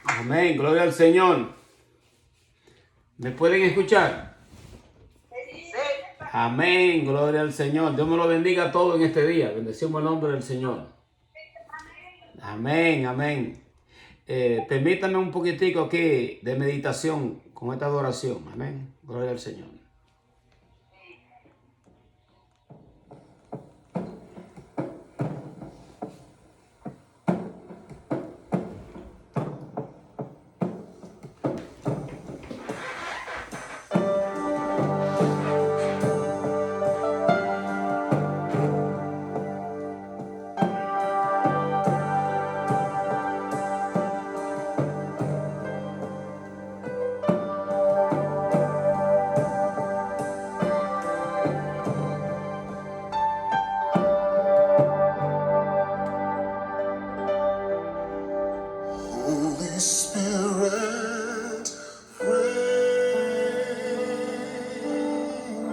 Amén, gloria al Señor. ¿Me pueden escuchar? Amén, gloria al Señor. Dios me lo bendiga a todos en este día. Bendecimos el nombre del Señor. Amén, amén. Permítanme un poquitico aquí de meditación con esta adoración. Amén, gloria al Señor. Holy Spirit, rain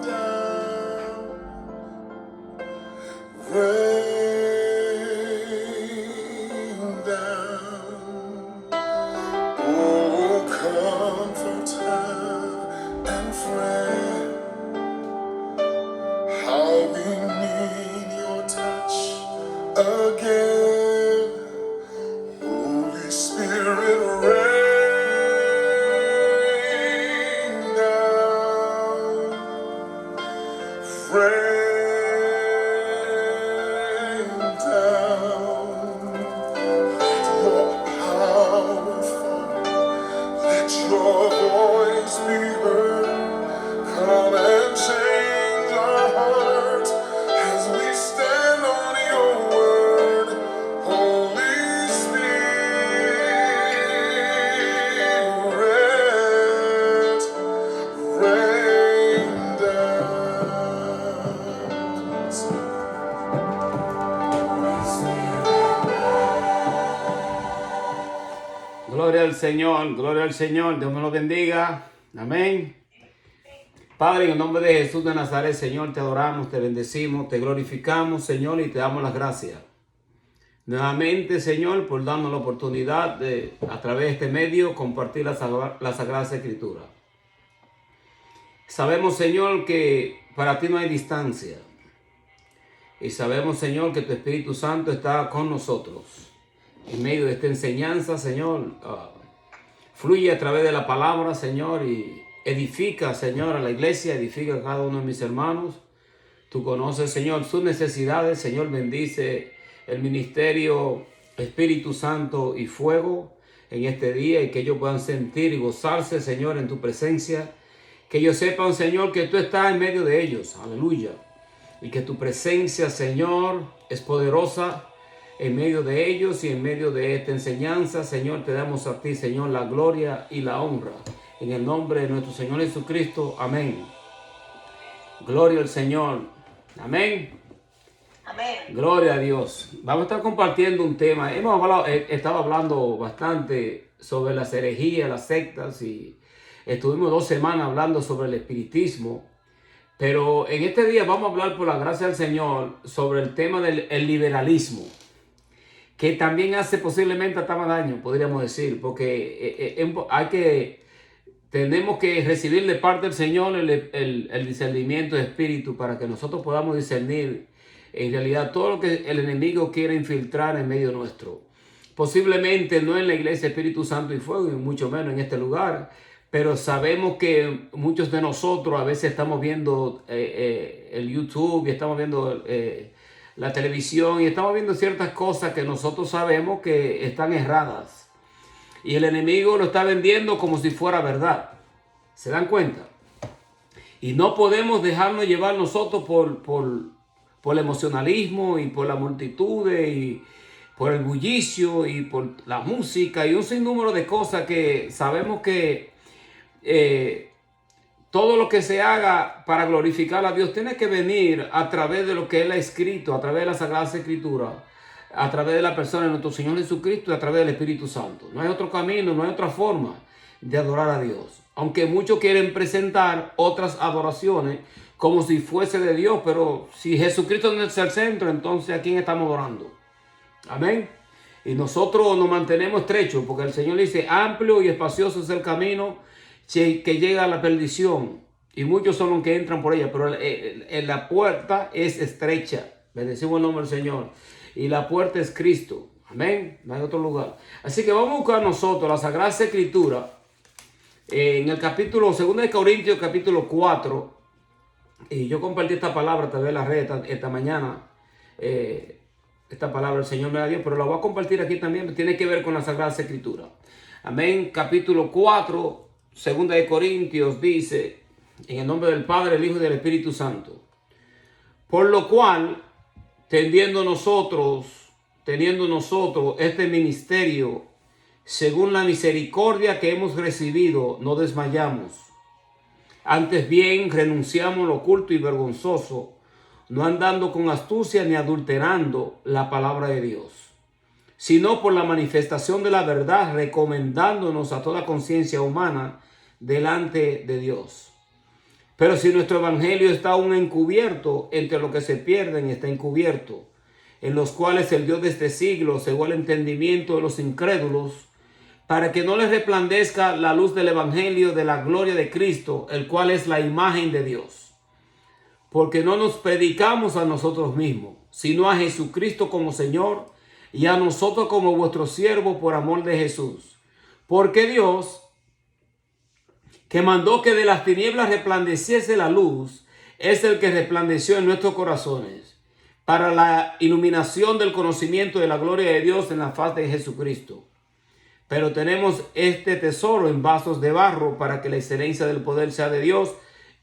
down, rain down. Oh, comforter and friend, how we need your touch again. Holy Spirit, rain down, rain down. Let your power fall, let your voice be heard. Come and change our hearts as we stand on your word. Holy Spirit, rain down. Gloria al Señor, gloria al Señor. Dios me lo bendiga. Amén. Padre, en el nombre de Jesús de Nazaret, Señor, te adoramos, te bendecimos, te glorificamos, Señor, y te damos las gracias. Nuevamente, Señor, por darnos la oportunidad de, a través de este medio, compartir la Sagrada Escritura. Sabemos, Señor, que para ti no hay distancia. Y sabemos, Señor, que tu Espíritu Santo está con nosotros. En medio de esta enseñanza, Señor, fluye a través de la palabra, Señor, y edifica, Señor, a la iglesia, edifica a cada uno de mis hermanos. Tú conoces, Señor, sus necesidades. Señor, bendice el ministerio Espíritu Santo y fuego en este día y que ellos puedan sentir y gozarse, Señor, en tu presencia. Que ellos sepan, Señor, que tú estás en medio de ellos. Aleluya. Y que tu presencia, Señor, es poderosa en medio de ellos y en medio de esta enseñanza. Señor, te damos a ti, Señor, la gloria y la honra. En el nombre de nuestro Señor Jesucristo. Amén. Gloria al Señor. Amén. Amén. Gloria a Dios. Vamos a estar compartiendo un tema. Estaba hablando bastante sobre las herejías, las sectas, y estuvimos 2 semanas hablando sobre el espiritismo. Pero en este día vamos a hablar, por la gracia del Señor, sobre el tema del liberalismo, que también hace posiblemente hasta más daño, podríamos decir, porque tenemos que recibir de parte del Señor el discernimiento de espíritu para que nosotros podamos discernir en realidad todo lo que el enemigo quiere infiltrar en medio nuestro. Posiblemente no en la iglesia Espíritu Santo y Fuego, y mucho menos en este lugar, pero sabemos que muchos de nosotros a veces estamos viendo el YouTube y estamos viendo la televisión y estamos viendo ciertas cosas que nosotros sabemos que están erradas. Y el enemigo lo está vendiendo como si fuera verdad. ¿Se dan cuenta? Y no podemos dejarnos llevar nosotros por el emocionalismo y por la multitud y por el bullicio y por la música y un sinnúmero de cosas que sabemos que todo lo que se haga para glorificar a Dios tiene que venir a través de lo que Él ha escrito, a través de la Sagrada Escritura, a través de la persona de nuestro Señor Jesucristo y a través del Espíritu Santo. No hay otro camino, no hay otra forma de adorar a Dios. Aunque muchos quieren presentar otras adoraciones como si fuese de Dios, pero si Jesucristo no es el centro, entonces ¿a quién estamos adorando? Amén. Y nosotros nos mantenemos estrechos porque el Señor dice, amplio y espacioso es el camino que llega a la perdición. Y muchos son los que entran por ella, pero la puerta es estrecha. Bendecimos el nombre del Señor. Y la puerta es Cristo. Amén. No hay otro lugar. Así que vamos a buscar nosotros la Sagrada Escritura en el capítulo 2 de Corintios, capítulo 4. Y yo compartí esta palabra a través de la red esta mañana. Esta palabra el Señor me la dio, pero la voy a compartir aquí también. Tiene que ver con la Sagrada Escritura. Amén. Capítulo 4, 2 de Corintios dice, en el nombre del Padre, del Hijo y del Espíritu Santo. Por lo cual, teniendo nosotros este ministerio, según la misericordia que hemos recibido, no desmayamos. Antes bien, renunciamos lo oculto y vergonzoso, no andando con astucia ni adulterando la palabra de Dios, sino por la manifestación de la verdad, recomendándonos a toda conciencia humana delante de Dios. Pero si nuestro evangelio está aún encubierto, entre los que se pierden está encubierto, en los cuales el Dios de este siglo cegó el entendimiento de los incrédulos, para que no les resplandezca la luz del evangelio de la gloria de Cristo, el cual es la imagen de Dios. Porque no nos predicamos a nosotros mismos, sino a Jesucristo como Señor, y a nosotros como vuestros siervos por amor de Jesús. Porque Dios, que mandó que de las tinieblas resplandeciese la luz, es el que resplandeció en nuestros corazones, para la iluminación del conocimiento de la gloria de Dios en la faz de Jesucristo. Pero tenemos este tesoro en vasos de barro, para que la excelencia del poder sea de Dios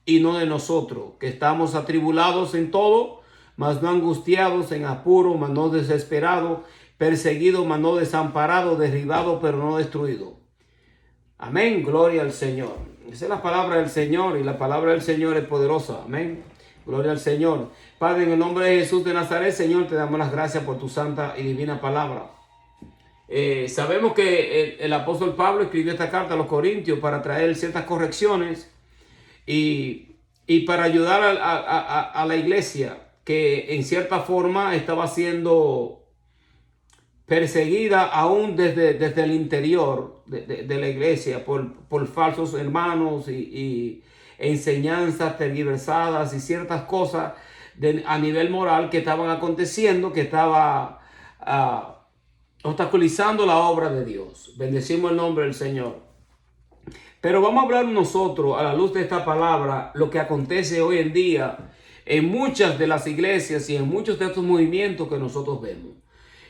y no de nosotros, que estamos atribulados en todo, mas no angustiados, en apuro, mas no desesperados, perseguidos, mas no desamparados, derribados, pero no destruidos. Amén, gloria al Señor. Esa es la palabra del Señor, y la palabra del Señor es poderosa. Amén, gloria al Señor. Padre, en el nombre de Jesús de Nazaret, Señor, te damos las gracias por tu santa y divina palabra. Sabemos que el apóstol Pablo escribió esta carta a los Corintios para traer ciertas correcciones y para ayudar a la iglesia, que en cierta forma estaba siendo perseguida aún desde el interior de la iglesia por falsos hermanos y enseñanzas tergiversadas y ciertas cosas a nivel moral que estaban aconteciendo, que estaba obstaculizando la obra de Dios. Bendecimos el nombre del Señor. Pero vamos a hablar nosotros, a la luz de esta palabra, lo que acontece hoy en día en muchas de las iglesias y en muchos de estos movimientos que nosotros vemos.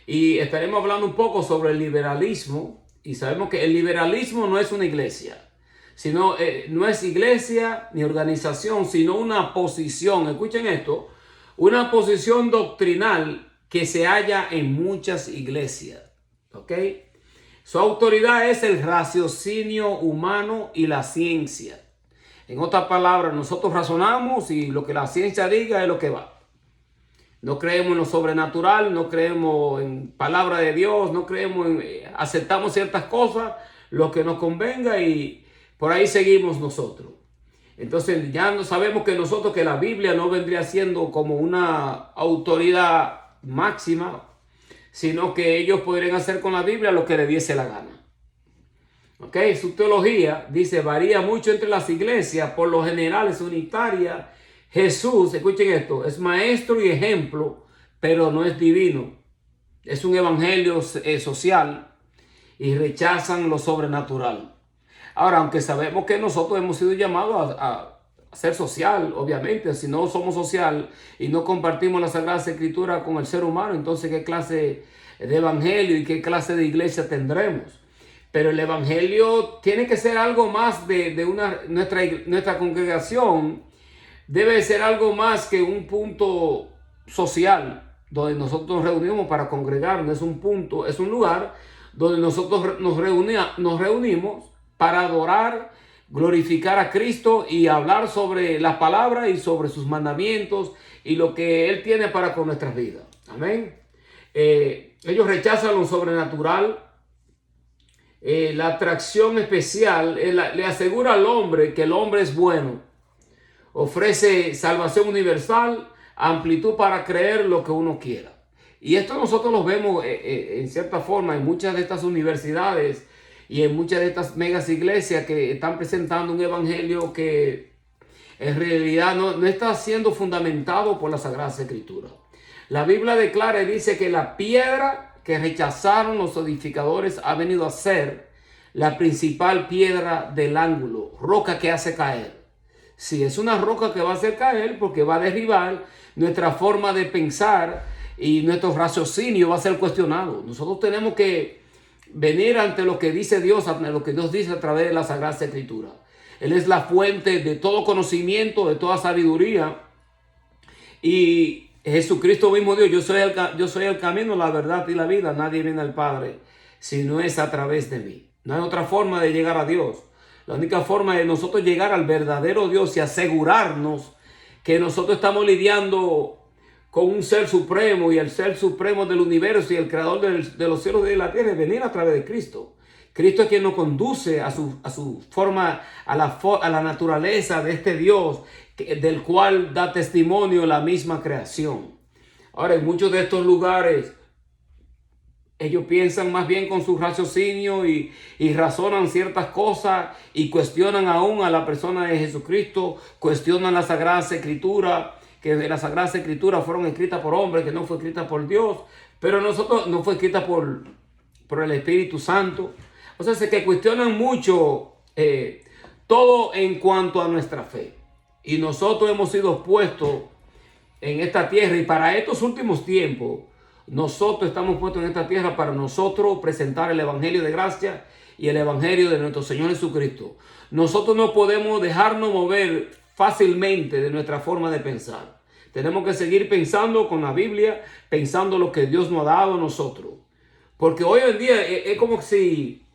Y estaremos hablando un poco sobre el liberalismo. Y sabemos que el liberalismo no es una iglesia, sino no es iglesia ni organización, sino una posición. Escuchen esto, una posición doctrinal que se halla en muchas iglesias. ¿Ok? Su autoridad es el raciocinio humano y la ciencia. En otras palabras, nosotros razonamos y lo que la ciencia diga es lo que va. No creemos en lo sobrenatural, no creemos en palabra de Dios, no creemos aceptamos ciertas cosas, lo que nos convenga, y por ahí seguimos nosotros. Entonces ya no sabemos que la Biblia no vendría siendo como una autoridad máxima, sino que ellos podrían hacer con la Biblia lo que les diese la gana. ¿Ok? Su teología, dice, varía mucho entre las iglesias, por lo general es unitaria. Jesús, escuchen esto, es maestro y ejemplo, pero no es divino. Es un evangelio social y rechazan lo sobrenatural. Ahora, aunque sabemos que nosotros hemos sido llamados a ser social, obviamente, si no somos social y no compartimos la Sagrada Escritura con el ser humano, entonces ¿qué clase de evangelio y qué clase de iglesia tendremos? Pero el evangelio tiene que ser algo más nuestra congregación. Debe ser algo más que un punto social donde nosotros nos reunimos para congregarnos. Es un lugar donde nosotros nos reunimos para adorar, glorificar a Cristo y hablar sobre la palabra y sobre sus mandamientos y lo que Él tiene para con nuestras vidas. Amén. Ellos rechazan lo sobrenatural. La atracción especial le asegura al hombre que el hombre es bueno. Ofrece salvación universal, amplitud para creer lo que uno quiera. Y esto nosotros lo vemos en cierta forma en muchas de estas universidades y en muchas de estas megas iglesias que están presentando un evangelio que en realidad no está siendo fundamentado por la Sagrada Escritura. La Biblia declara y dice que la piedra que rechazaron los edificadores ha venido a ser la principal piedra del ángulo, roca que hace caer. Sí, es una roca que va a hacer caer porque va a derribar nuestra forma de pensar y nuestro raciocinio va a ser cuestionado. Nosotros tenemos que venir ante lo que dice Dios, ante lo que Dios dice a través de la Sagrada Escritura. Él es la fuente de todo conocimiento, de toda sabiduría. Y Jesucristo mismo dijo, yo soy el camino, la verdad y la vida. Nadie viene al Padre si no es a través de mí. No hay otra forma de llegar a Dios. La única forma de nosotros llegar al verdadero Dios y asegurarnos que nosotros estamos lidiando con un ser supremo, y el ser supremo del universo y el creador de los cielos y de la tierra es venir a través de Cristo. Cristo es quien nos conduce a su forma, a la naturaleza de este Dios del cual da testimonio la misma creación. Ahora, en muchos de estos lugares, ellos piensan más bien con su raciocinio y razonan ciertas cosas y cuestionan aún a la persona de Jesucristo, cuestionan las Sagradas Escrituras, que las Sagradas Escrituras fueron escritas por hombres, que no fue escrita por Dios, pero nosotros no fue escrita por el Espíritu Santo. O sea, se que cuestionan mucho todo en cuanto a nuestra fe. Y nosotros hemos sido puestos en esta tierra, y para estos últimos tiempos, nosotros estamos puestos en esta tierra para nosotros presentar el Evangelio de gracia y el Evangelio de nuestro Señor Jesucristo. Nosotros no podemos dejarnos mover fácilmente de nuestra forma de pensar. Tenemos que seguir pensando con la Biblia, pensando lo que Dios nos ha dado a nosotros. Porque hoy en día es como si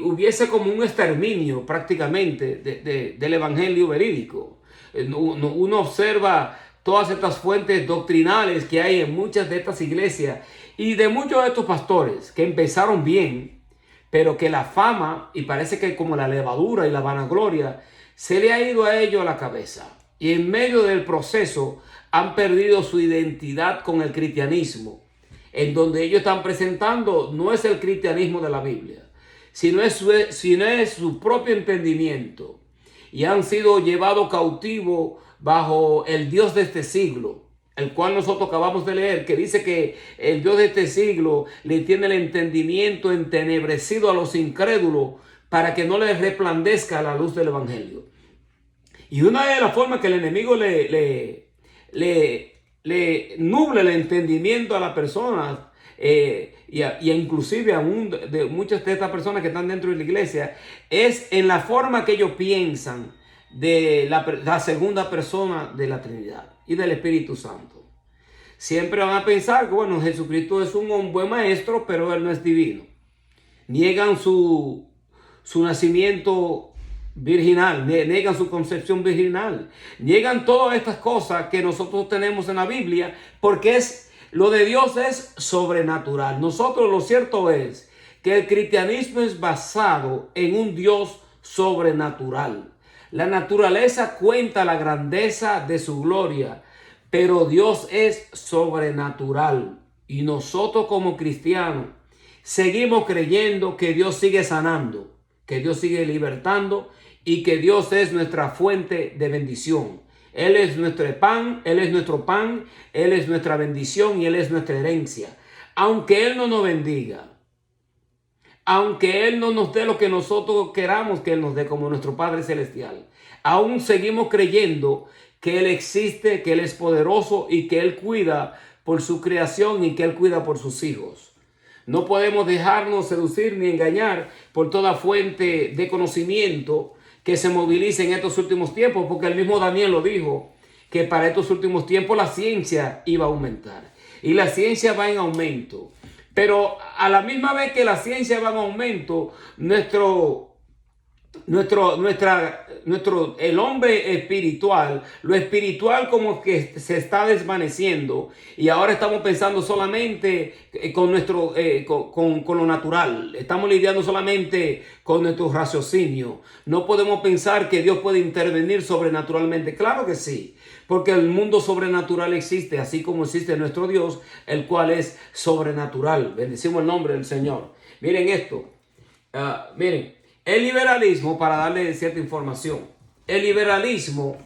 hubiese como un exterminio prácticamente del evangelio verídico. Uno observa todas estas fuentes doctrinales que hay en muchas de estas iglesias y de muchos de estos pastores que empezaron bien, pero que la fama, y parece que como la levadura y la vanagloria, se le ha ido a ellos a la cabeza. Y en medio del proceso han perdido su identidad con el cristianismo, en donde ellos están presentando no es el cristianismo de la Biblia, sino es su propio entendimiento, y han sido llevados cautivos bajo el Dios de este siglo, el cual nosotros acabamos de leer, que dice que el Dios de este siglo le tiene el entendimiento entenebrecido a los incrédulos para que no les resplandezca la luz del evangelio. Y una de las formas que el enemigo le nuble el entendimiento a las personas, y inclusive aún de muchas de estas personas que están dentro de la iglesia, es en la forma que ellos piensan de la segunda persona de la Trinidad y del Espíritu Santo. Siempre van a pensar que, bueno, Jesucristo es un buen maestro, pero Él no es divino. Niegan su nacimiento virginal, niegan su concepción virginal, niegan todas estas cosas que nosotros tenemos en la Biblia, porque lo de Dios es sobrenatural. Nosotros lo cierto es que el cristianismo es basado en un Dios sobrenatural. La naturaleza cuenta la grandeza de su gloria, pero Dios es sobrenatural. Y nosotros como cristianos seguimos creyendo que Dios sigue sanando, que Dios sigue libertando y que Dios es nuestra fuente de bendición. Él es nuestro pan, Él es nuestra bendición y Él es nuestra herencia. Aunque Él no nos bendiga, aunque Él no nos dé lo que nosotros queramos que Él nos dé como nuestro Padre Celestial, aún seguimos creyendo que Él existe, que Él es poderoso y que Él cuida por su creación y que Él cuida por sus hijos. No podemos dejarnos seducir ni engañar por toda fuente de conocimiento que se movilice en estos últimos tiempos, porque el mismo Daniel lo dijo, que para estos últimos tiempos la ciencia iba a aumentar. Y la ciencia va en aumento. Pero a la misma vez que la ciencia va en aumento, nuestro el hombre espiritual, lo espiritual como que se está desvaneciendo y ahora estamos pensando solamente con lo natural. Estamos lidiando solamente con nuestro raciocinio. No podemos pensar que Dios puede intervenir sobrenaturalmente. Claro que sí, porque el mundo sobrenatural existe, así como existe nuestro Dios, el cual es sobrenatural. Bendecimos el nombre del Señor. Miren esto. Miren, el liberalismo, para darle cierta información, el liberalismo,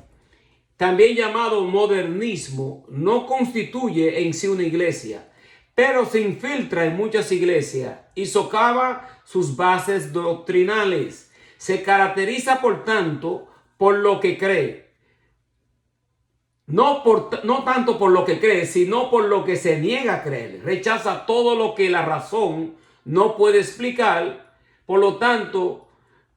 también llamado modernismo, no constituye en sí una iglesia, pero se infiltra en muchas iglesias y socava sus bases doctrinales. Se caracteriza, por tanto, por lo que cree. No tanto por lo que cree, sino por lo que se niega a creer. Rechaza todo lo que la razón no puede explicar. Por lo tanto,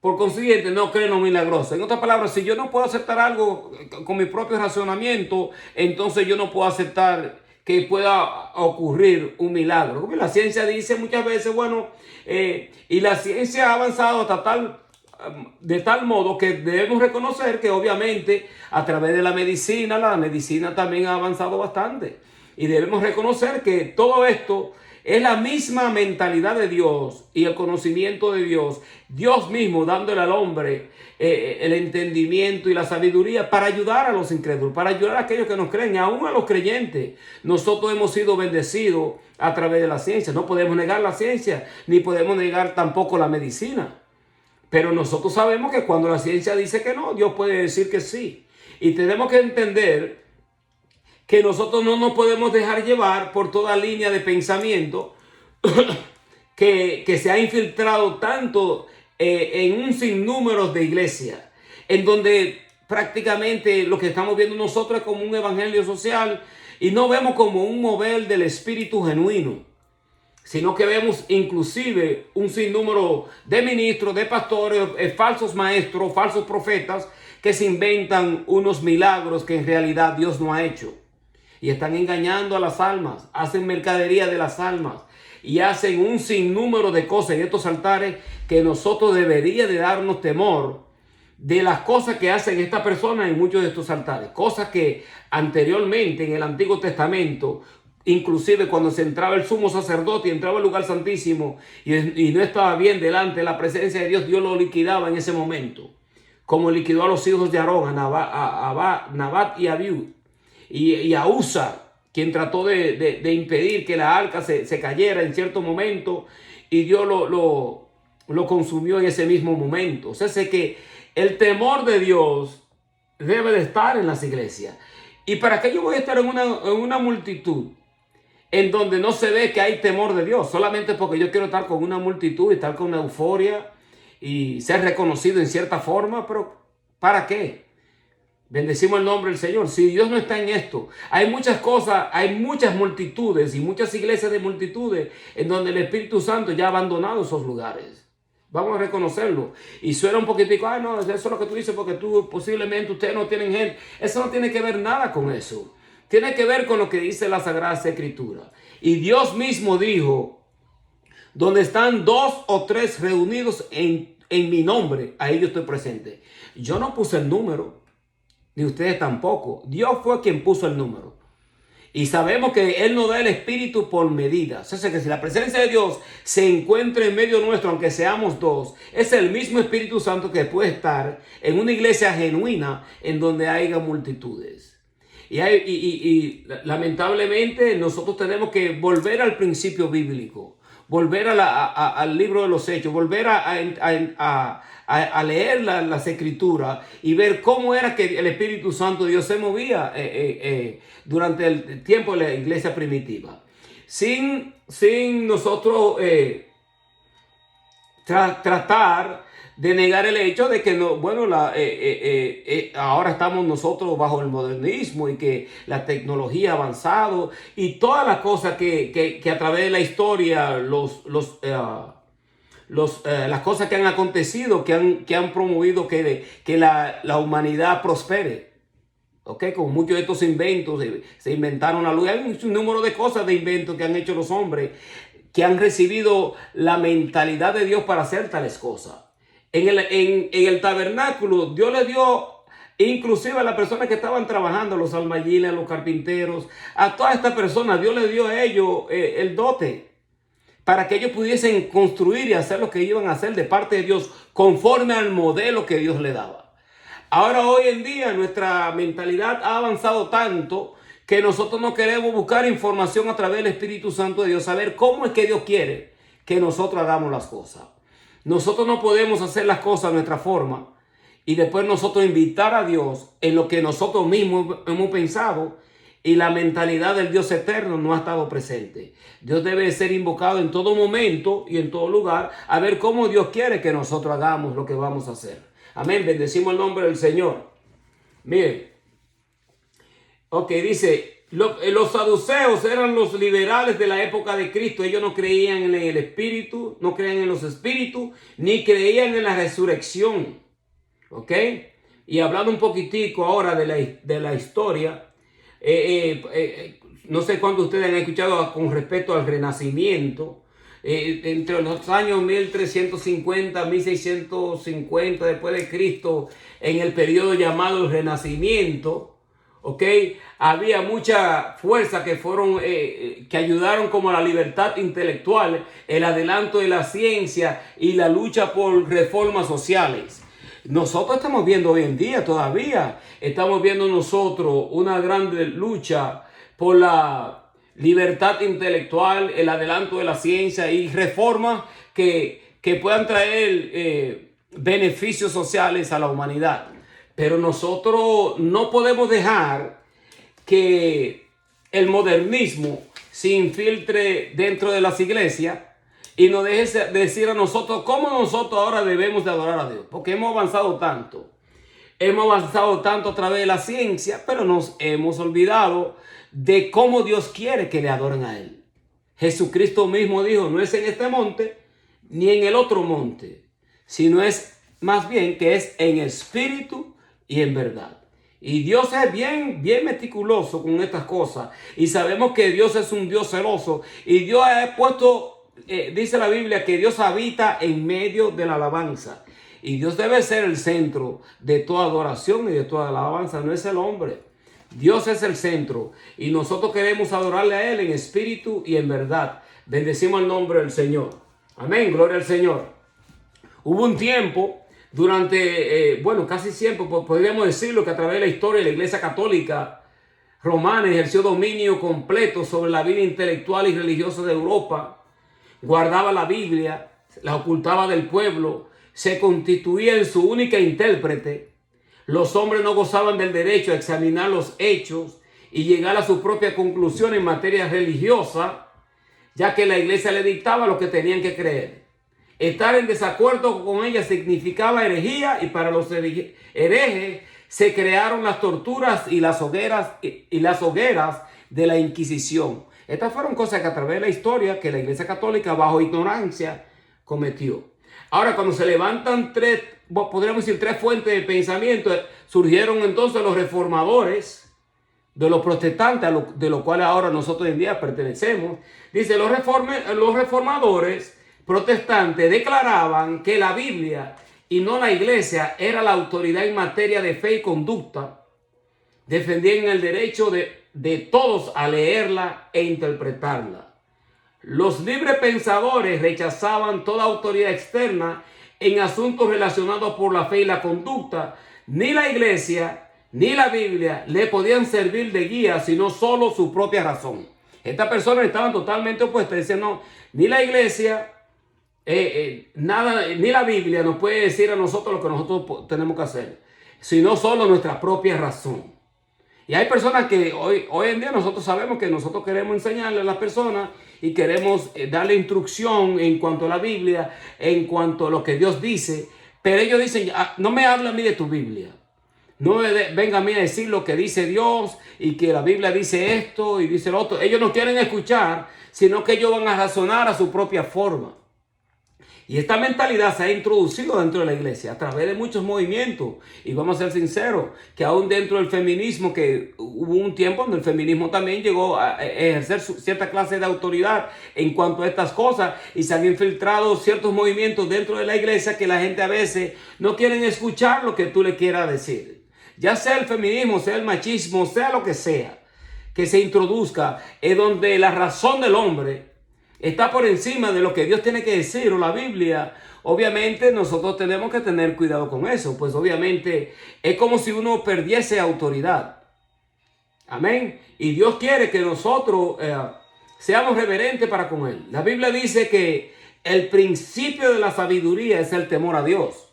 por consiguiente, no cree en lo milagroso. En otras palabras, si yo no puedo aceptar algo con mi propio razonamiento, entonces yo no puedo aceptar que pueda ocurrir un milagro. Como la ciencia dice muchas veces, bueno, y la ciencia ha avanzado hasta de tal modo que debemos reconocer que obviamente a través de la medicina también ha avanzado bastante. Y debemos reconocer que todo esto es la misma mentalidad de Dios y el conocimiento de Dios. Dios mismo dándole al hombre el entendimiento y la sabiduría para ayudar a los incrédulos, para ayudar a aquellos que nos creen, aún a los creyentes. Nosotros hemos sido bendecidos a través de la ciencia. No podemos negar la ciencia, ni podemos negar tampoco la medicina. Pero nosotros sabemos que cuando la ciencia dice que no, Dios puede decir que sí. Y tenemos que entender que nosotros no nos podemos dejar llevar por toda línea de pensamiento que se ha infiltrado tanto en un sinnúmero de iglesias, en donde prácticamente lo que estamos viendo nosotros es como un evangelio social y no vemos como un mover del espíritu genuino, sino que vemos inclusive un sinnúmero de ministros, de pastores, falsos maestros, falsos profetas que se inventan unos milagros que en realidad Dios no ha hecho. Y están engañando a las almas, hacen mercadería de las almas y hacen un sinnúmero de cosas en estos altares que nosotros debería de darnos temor de las cosas que hacen estas personas en muchos de estos altares. Cosas que anteriormente en el Antiguo Testamento, inclusive cuando se entraba el sumo sacerdote y entraba al lugar santísimo y no estaba bien delante de la presencia de Dios, Dios lo liquidaba en ese momento. Como liquidó a los hijos de Aarón, a Nabat y a Abiud. Y a Usa, quien trató de impedir que la arca se cayera en cierto momento, y Dios lo consumió en ese mismo momento. O sea, sé que el temor de Dios debe de estar en las iglesias. ¿Y para qué yo voy a estar en una multitud en donde no se ve que hay temor de Dios? Solamente porque yo quiero estar con una multitud y estar con una euforia y ser reconocido en cierta forma, pero ¿para qué? Bendecimos el nombre del Señor. Si Dios no está en esto, hay muchas cosas, hay muchas multitudes y muchas iglesias de multitudes en donde el Espíritu Santo ya ha abandonado esos lugares. Vamos a reconocerlo. Y suena un poquitico, no, eso es lo que tú dices porque posiblemente ustedes no tienen gente. Eso no tiene que ver nada con eso. Tiene que ver con lo que dice la Sagrada Escritura. Y Dios mismo dijo, donde están 2 o 3 reunidos en mi nombre, ahí yo estoy presente. Yo no puse el número. Ni ustedes tampoco. Dios fue quien puso el número. Y sabemos que Él nos da el Espíritu por medidas. O sea, que si la presencia de Dios se encuentra en medio nuestro, aunque seamos 2, es el mismo Espíritu Santo que puede estar en una iglesia genuina en donde haya multitudes. Y lamentablemente nosotros tenemos que volver al principio bíblico, volver al libro de los Hechos, volver a leer las Escrituras y ver cómo era que el Espíritu Santo de Dios se movía durante el tiempo de la iglesia primitiva. Sin nosotros tratar de negar el hecho de que no, bueno, ahora estamos nosotros bajo el modernismo y que la tecnología ha avanzado y todas las cosas que a través de la historia, las cosas que han acontecido, que han promovido que la humanidad prospere. Okay, con muchos de estos inventos, se inventaron la luz. Hay un número de cosas de inventos que han hecho los hombres, que han recibido la mentalidad de Dios para hacer tales cosas. En el tabernáculo, Dios le dio, inclusive a las personas que estaban trabajando, los albañiles, los carpinteros, a todas estas personas, Dios le dio a ellos el dote para que ellos pudiesen construir y hacer lo que iban a hacer de parte de Dios, conforme al modelo que Dios le daba. Ahora, hoy en día, nuestra mentalidad ha avanzado tanto que nosotros no queremos buscar información a través del Espíritu Santo de Dios, saber cómo es que Dios quiere que nosotros hagamos las cosas. Nosotros no podemos hacer las cosas a nuestra forma y después nosotros invitar a Dios en lo que nosotros mismos hemos pensado y la mentalidad del Dios eterno no ha estado presente. Dios debe ser invocado en todo momento y en todo lugar a ver cómo Dios quiere que nosotros hagamos lo que vamos a hacer. Amén, bendecimos el nombre del Señor. Miren, ok, dice, los saduceos eran los liberales de la época de Cristo. Ellos no creían en el espíritu, no creían en los espíritus, ni creían en la resurrección. Ok, y hablando un poquitico ahora de la historia, no sé cuántos ustedes han escuchado con respecto al Renacimiento. Entre los años 1350, 1650 después de Cristo, en el periodo llamado el Renacimiento, ¿ok? Había mucha fuerza que fueron, que ayudaron como a la libertad intelectual, el adelanto de la ciencia y la lucha por reformas sociales. Nosotros estamos viendo hoy en día todavía, estamos viendo nosotros una gran lucha por la libertad intelectual, el adelanto de la ciencia y reformas que puedan traer beneficios sociales a la humanidad. Pero nosotros no podemos dejar que el modernismo se infiltre dentro de las iglesias y nos deje decir a nosotros cómo nosotros ahora debemos de adorar a Dios. Porque hemos avanzado tanto. Hemos avanzado tanto a través de la ciencia, pero nos hemos olvidado de cómo Dios quiere que le adoren a Él. Jesucristo mismo dijo, no es en este monte ni en el otro monte, sino es más bien que es en espíritu y en verdad. Y Dios es bien meticuloso con estas cosas. Y sabemos que Dios es un Dios celoso. Y Dios ha puesto, dice la Biblia, que Dios habita en medio de la alabanza. Y Dios debe ser el centro de toda adoración y de toda alabanza. No es el hombre. Dios es el centro. Y nosotros queremos adorarle a Él en espíritu y en verdad. Bendecimos el nombre del Señor. Amén. Gloria al Señor. Hubo un tiempo durante, casi siempre, podríamos decirlo, que a través de la historia la Iglesia Católica Romana ejerció dominio completo sobre la vida intelectual y religiosa de Europa. Guardaba la Biblia, la ocultaba del pueblo, se constituía en su única intérprete. Los hombres no gozaban del derecho a examinar los hechos y llegar a su propia conclusión en materia religiosa, ya que la iglesia le dictaba lo que tenían que creer. Estar en desacuerdo con ella significaba herejía, y para los herejes se crearon las torturas y las hogueras de la Inquisición. Estas fueron cosas que a través de la historia que la Iglesia Católica bajo ignorancia cometió. Ahora, cuando se levantan podríamos decir tres fuentes de pensamiento, surgieron entonces los reformadores de los protestantes, de los cuales ahora nosotros hoy en día pertenecemos. Dice, los reformadores protestantes declaraban que la Biblia y no la iglesia era la autoridad en materia de fe y conducta. Defendían el derecho de todos a leerla e interpretarla. Los libres pensadores rechazaban toda autoridad externa en asuntos relacionados por la fe y la conducta. Ni la iglesia ni la Biblia le podían servir de guía, sino solo su propia razón. Estas personas estaban totalmente opuestas. Dicen, no, ni la iglesia, nada, ni la Biblia nos puede decir a nosotros lo que nosotros tenemos que hacer, sino solo nuestra propia razón. Y hay personas que hoy en día nosotros sabemos que nosotros queremos enseñarle a las personas y queremos darle instrucción en cuanto a la Biblia, en cuanto a lo que Dios dice, pero ellos dicen, no me habla a mí de tu Biblia. No venga a mí a decir lo que dice Dios y que la Biblia dice esto y dice lo otro. Ellos no quieren escuchar, sino que ellos van a razonar a su propia forma. Y esta mentalidad se ha introducido dentro de la iglesia a través de muchos movimientos. Y vamos a ser sinceros, que aún dentro del feminismo, que hubo un tiempo donde el feminismo también llegó a ejercer cierta clase de autoridad en cuanto a estas cosas. Y se han infiltrado ciertos movimientos dentro de la iglesia que la gente a veces no quieren escuchar lo que tú le quieras decir. Ya sea el feminismo, sea el machismo, sea lo que sea, que se introduzca, es donde la razón del hombre está por encima de lo que Dios tiene que decir o la Biblia. Obviamente nosotros tenemos que tener cuidado con eso, pues obviamente es como si uno perdiese autoridad. Amén. Y Dios quiere que nosotros seamos reverentes para con Él. La Biblia dice que el principio de la sabiduría es el temor a Dios.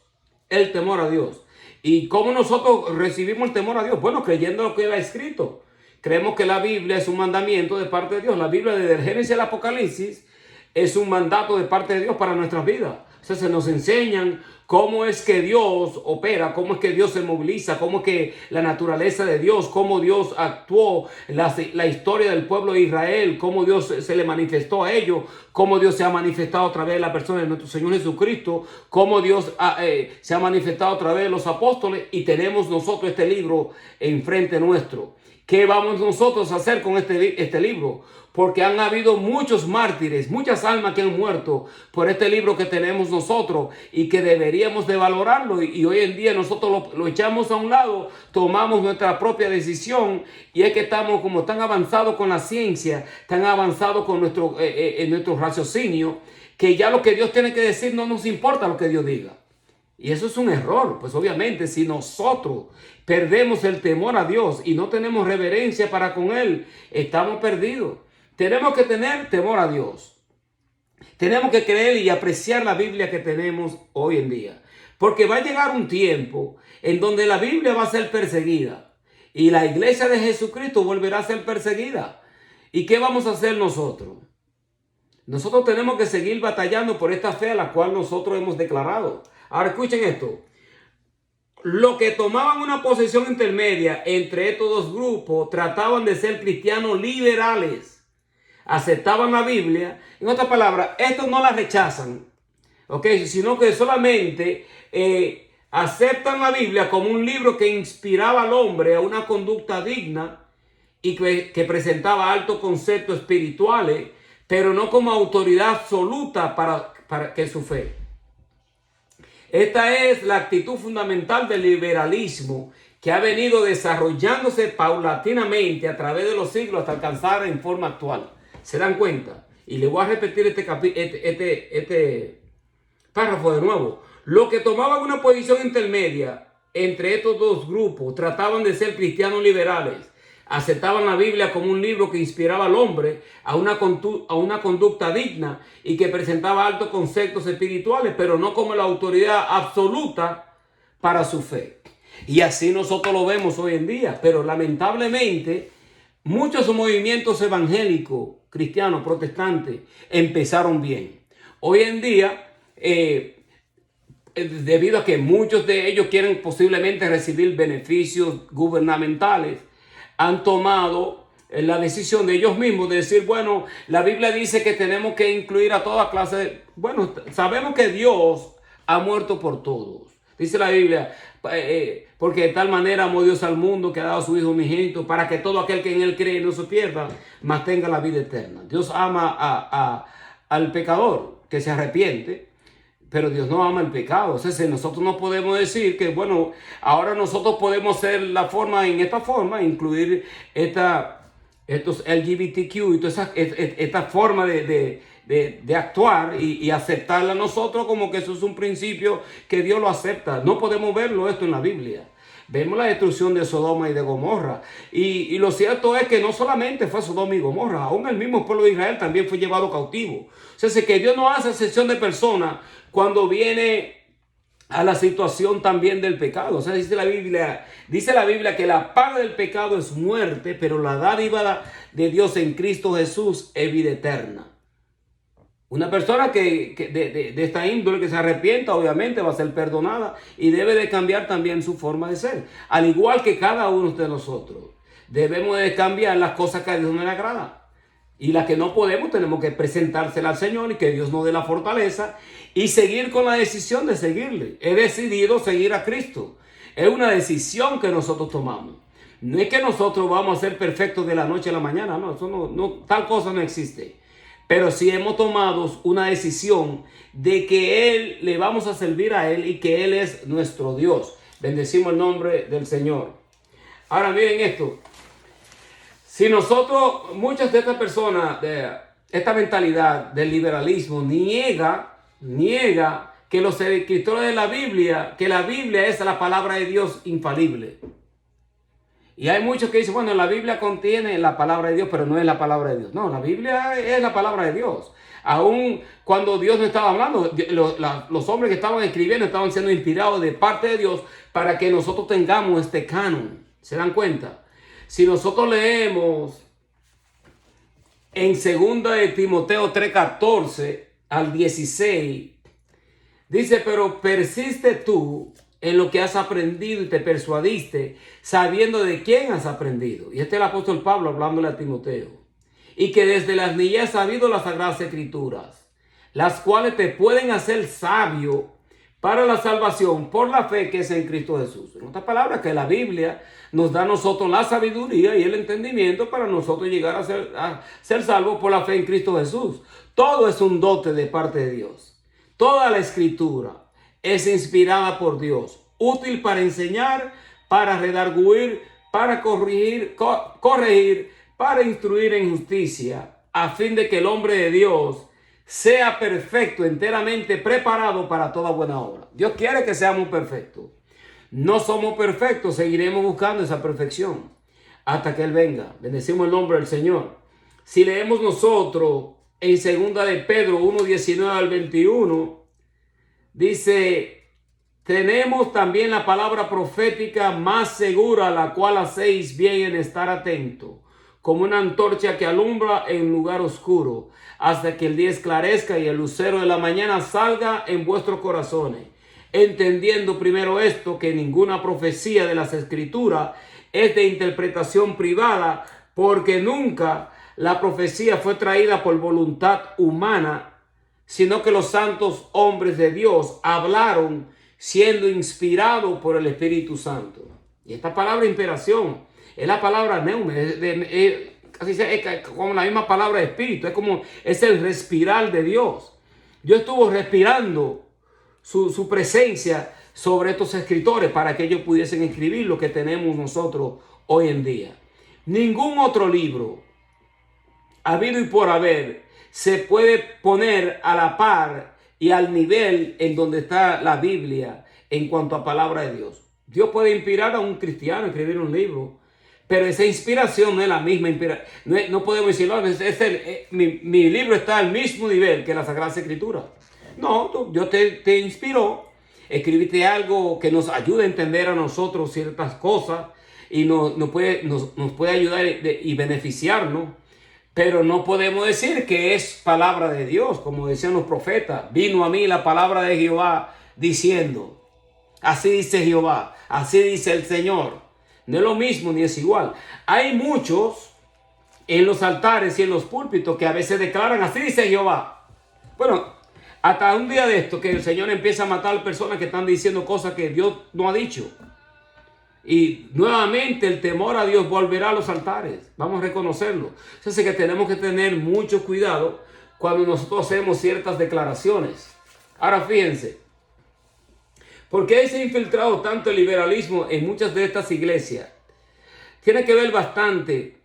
El temor a Dios. ¿Y cómo nosotros recibimos el temor a Dios? Bueno, creyendo lo que Él ha escrito. Creemos que la Biblia es un mandamiento de parte de Dios. La Biblia desde el Génesis al Apocalipsis es un mandato de parte de Dios para nuestras vidas. O sea, se nos enseñan cómo es que Dios opera, cómo es que Dios se moviliza, cómo es que la naturaleza de Dios, cómo Dios actuó, la historia del pueblo de Israel, cómo Dios se le manifestó a ellos, cómo Dios se ha manifestado a través de la persona de nuestro Señor Jesucristo, cómo Dios se ha manifestado a través de los apóstoles, y tenemos nosotros este libro enfrente nuestro. ¿Qué vamos nosotros a hacer con este libro? Porque han habido muchos mártires, muchas almas que han muerto por este libro que tenemos nosotros y que deberíamos de valorarlo. Y hoy en día nosotros lo echamos a un lado, tomamos nuestra propia decisión, y es que estamos como tan avanzados con la ciencia, tan avanzados con nuestro raciocinio, que ya lo que Dios tiene que decir no nos importa lo que Dios diga. Y eso es un error, pues obviamente si nosotros perdemos el temor a Dios y no tenemos reverencia para con Él, estamos perdidos. Tenemos que tener temor a Dios. Tenemos que creer y apreciar la Biblia que tenemos hoy en día. Porque va a llegar un tiempo en donde la Biblia va a ser perseguida y la iglesia de Jesucristo volverá a ser perseguida. ¿Y qué vamos a hacer nosotros? Nosotros tenemos que seguir batallando por esta fe a la cual nosotros hemos declarado. Ahora escuchen esto. Los que tomaban una posición intermedia entre estos dos grupos trataban de ser cristianos liberales. Aceptaban la Biblia. En otras palabras, estos no la rechazan, ¿ok? Sino que solamente aceptan la Biblia como un libro que inspiraba al hombre a una conducta digna y que presentaba altos conceptos espirituales, pero no como autoridad absoluta para que su fe. Esta es la actitud fundamental del liberalismo que ha venido desarrollándose paulatinamente a través de los siglos hasta alcanzar en forma actual. ¿Se dan cuenta? Y le voy a repetir este párrafo de nuevo. Los que tomaban una posición intermedia entre estos dos grupos trataban de ser cristianos liberales. Aceptaban la Biblia como un libro que inspiraba al hombre a una conducta digna y que presentaba altos conceptos espirituales, pero no como la autoridad absoluta para su fe. Y así nosotros lo vemos hoy en día. Pero lamentablemente muchos movimientos evangélicos, cristianos, protestantes, empezaron bien. Hoy en día, debido a que muchos de ellos quieren posiblemente recibir beneficios gubernamentales, han tomado la decisión de ellos mismos de decir, bueno, la Biblia dice que tenemos que incluir a toda clase de... Bueno, sabemos que Dios ha muerto por todos. Dice la Biblia, porque de tal manera amó Dios al mundo que ha dado a su Hijo unigénito para que todo aquel que en Él cree no se pierda, mas tenga la vida eterna. Dios ama al pecador que se arrepiente, pero Dios no ama el pecado. O sea, nosotros no podemos decir que, bueno, ahora nosotros podemos hacer en esta forma, incluir estos LGBTQ y toda esta forma de actuar y aceptarla nosotros como que eso es un principio que Dios lo acepta. No podemos verlo esto en la Biblia. Vemos la destrucción de Sodoma y de Gomorra. Y lo cierto es que no solamente fue Sodoma y Gomorra, aún el mismo pueblo de Israel también fue llevado cautivo. O sea, es que Dios no hace excepción de personas cuando viene a la situación también del pecado. O sea, dice la Biblia que la paga del pecado es muerte, pero la dádiva de Dios en Cristo Jesús es vida eterna. Una persona de esta índole que se arrepienta, obviamente va a ser perdonada y debe de cambiar también su forma de ser. Al igual que cada uno de nosotros, debemos de cambiar las cosas que a Dios no le agrada. Y la que no podemos, tenemos que presentársela al Señor y que Dios nos dé la fortaleza y seguir con la decisión de seguirle. He decidido seguir a Cristo. Es una decisión que nosotros tomamos. No es que nosotros vamos a ser perfectos de la noche a la mañana, no, eso tal cosa no existe. Pero sí hemos tomado una decisión de que Él, le vamos a servir a Él y que Él es nuestro Dios. Bendecimos el nombre del Señor. Ahora miren esto. Si nosotros, muchas de estas personas, esta mentalidad del liberalismo niega que los escritores de la Biblia, que la Biblia es la palabra de Dios infalible. Y hay muchos que dicen, bueno, la Biblia contiene la palabra de Dios, pero no es la palabra de Dios. No, la Biblia es la palabra de Dios. Aún cuando Dios no estaba hablando, los hombres que estaban escribiendo estaban siendo inspirados de parte de Dios para que nosotros tengamos este canon. ¿Se dan cuenta? Si nosotros leemos en 2 de Timoteo 3:14 al 16, dice, pero persiste tú en lo que has aprendido y te persuadiste, sabiendo de quién has aprendido. Y este es el apóstol Pablo hablándole a Timoteo. Y que desde las niñez has sabido las sagradas escrituras, las cuales te pueden hacer sabio para la salvación por la fe que es en Cristo Jesús. En otras palabras, que la Biblia nos da a nosotros la sabiduría y el entendimiento para nosotros llegar a ser salvos por la fe en Cristo Jesús. Todo es un dote de parte de Dios. Toda la escritura es inspirada por Dios, útil para enseñar, para redarguir, para corregir, para instruir en justicia, a fin de que el hombre de Dios sea perfecto, enteramente preparado para toda buena obra. Dios quiere que seamos perfectos. No somos perfectos, seguiremos buscando esa perfección hasta que Él venga. Bendecimos el nombre del Señor. Si leemos nosotros en 2 de Pedro 1:19 al 21, dice, tenemos también la palabra profética más segura, la cual hacéis bien en estar atento, como una antorcha que alumbra en lugar oscuro, hasta que el día esclarezca y el lucero de la mañana salga en vuestros corazones. Entendiendo primero esto, que ninguna profecía de las Escrituras es de interpretación privada, porque nunca la profecía fue traída por voluntad humana, sino que los santos hombres de Dios hablaron siendo inspirados por el Espíritu Santo. Y esta palabra inspiración es la palabra neume, casi es como la misma palabra espíritu, es el respirar de Dios. Dios estuvo respirando su presencia sobre estos escritores para que ellos pudiesen escribir lo que tenemos nosotros hoy en día. Ningún otro libro, habido y por haber, se puede poner a la par y al nivel en donde está la Biblia en cuanto a palabra de Dios. Dios puede inspirar a un cristiano a escribir un libro, pero esa inspiración no es la misma inspiración. No podemos decir, no, mi libro está al mismo nivel que la Sagrada Escritura. No, Dios te inspiró, escribiste algo que nos ayude a entender a nosotros ciertas cosas y nos puede ayudar y beneficiarnos. Pero no podemos decir que es palabra de Dios, como decían los profetas. Vino a mí la palabra de Jehová diciendo, así dice Jehová, así dice el Señor. No es lo mismo ni es igual. Hay muchos en los altares y en los púlpitos que a veces declaran, así dice Jehová. Bueno, hasta un día de esto que el Señor empieza a matar personas que están diciendo cosas que Dios no ha dicho. Y nuevamente el temor a Dios volverá a los altares. Vamos a reconocerlo. Entonces que tenemos que tener mucho cuidado cuando nosotros hacemos ciertas declaraciones. Ahora fíjense. ¿Por qué se ha infiltrado tanto el liberalismo en muchas de estas iglesias? Tiene que ver bastante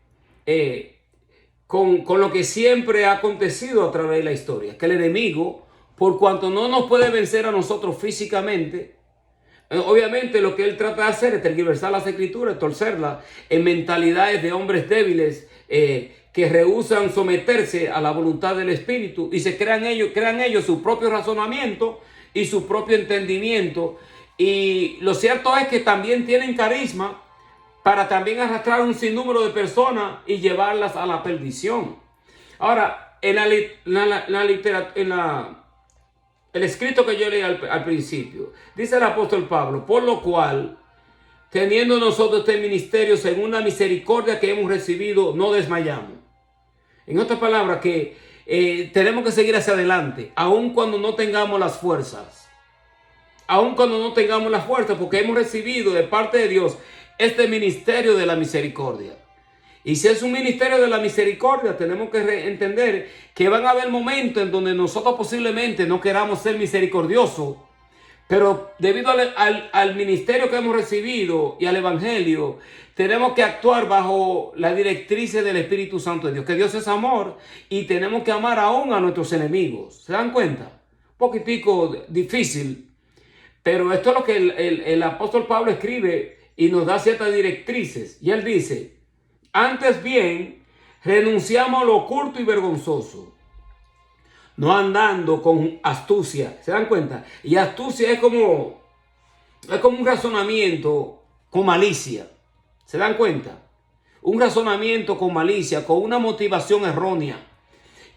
con lo que siempre ha acontecido a través de la historia. Que el enemigo, por cuanto no nos puede vencer a nosotros físicamente, obviamente lo que él trata de hacer es tergiversar las escrituras, torcerlas en mentalidades de hombres débiles que rehúsan someterse a la voluntad del Espíritu y se crean ellos su propio razonamiento y su propio entendimiento. Y lo cierto es que también tienen carisma para también arrastrar un sinnúmero de personas y llevarlas a la perdición. Ahora, el escrito que yo leí al principio, dice el apóstol Pablo, por lo cual, teniendo nosotros este ministerio según la misericordia que hemos recibido, no desmayamos. En otras palabras, que tenemos que seguir hacia adelante, aun cuando no tengamos las fuerzas. Aun cuando no tengamos las fuerzas, porque hemos recibido de parte de Dios este ministerio de la misericordia. Y si es un ministerio de la misericordia, tenemos que entender que van a haber momentos en donde nosotros posiblemente no queramos ser misericordiosos, pero debido al ministerio que hemos recibido y al evangelio, tenemos que actuar bajo la directriz del Espíritu Santo de Dios, que Dios es amor y tenemos que amar aún a nuestros enemigos. ¿Se dan cuenta? Un poquitico difícil, pero esto es lo que el apóstol Pablo escribe y nos da ciertas directrices. Y él dice: antes bien, renunciamos a lo oculto y vergonzoso, no andando con astucia. ¿Se dan cuenta? Y astucia es como un razonamiento con malicia. ¿Se dan cuenta? Un razonamiento con malicia, con una motivación errónea,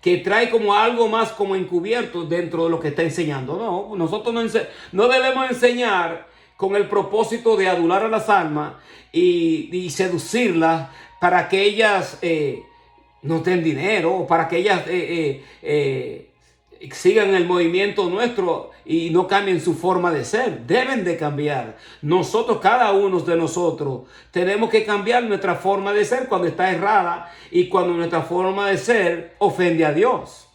que trae como algo más como encubierto dentro de lo que está enseñando. No, nosotros no debemos enseñar con el propósito de adular a las almas y seducirlas para que ellas nos den dinero, o para que ellas sigan el movimiento nuestro y no cambien su forma de ser. Deben de cambiar. Nosotros, cada uno de nosotros, tenemos que cambiar nuestra forma de ser cuando está errada y cuando nuestra forma de ser ofende a Dios.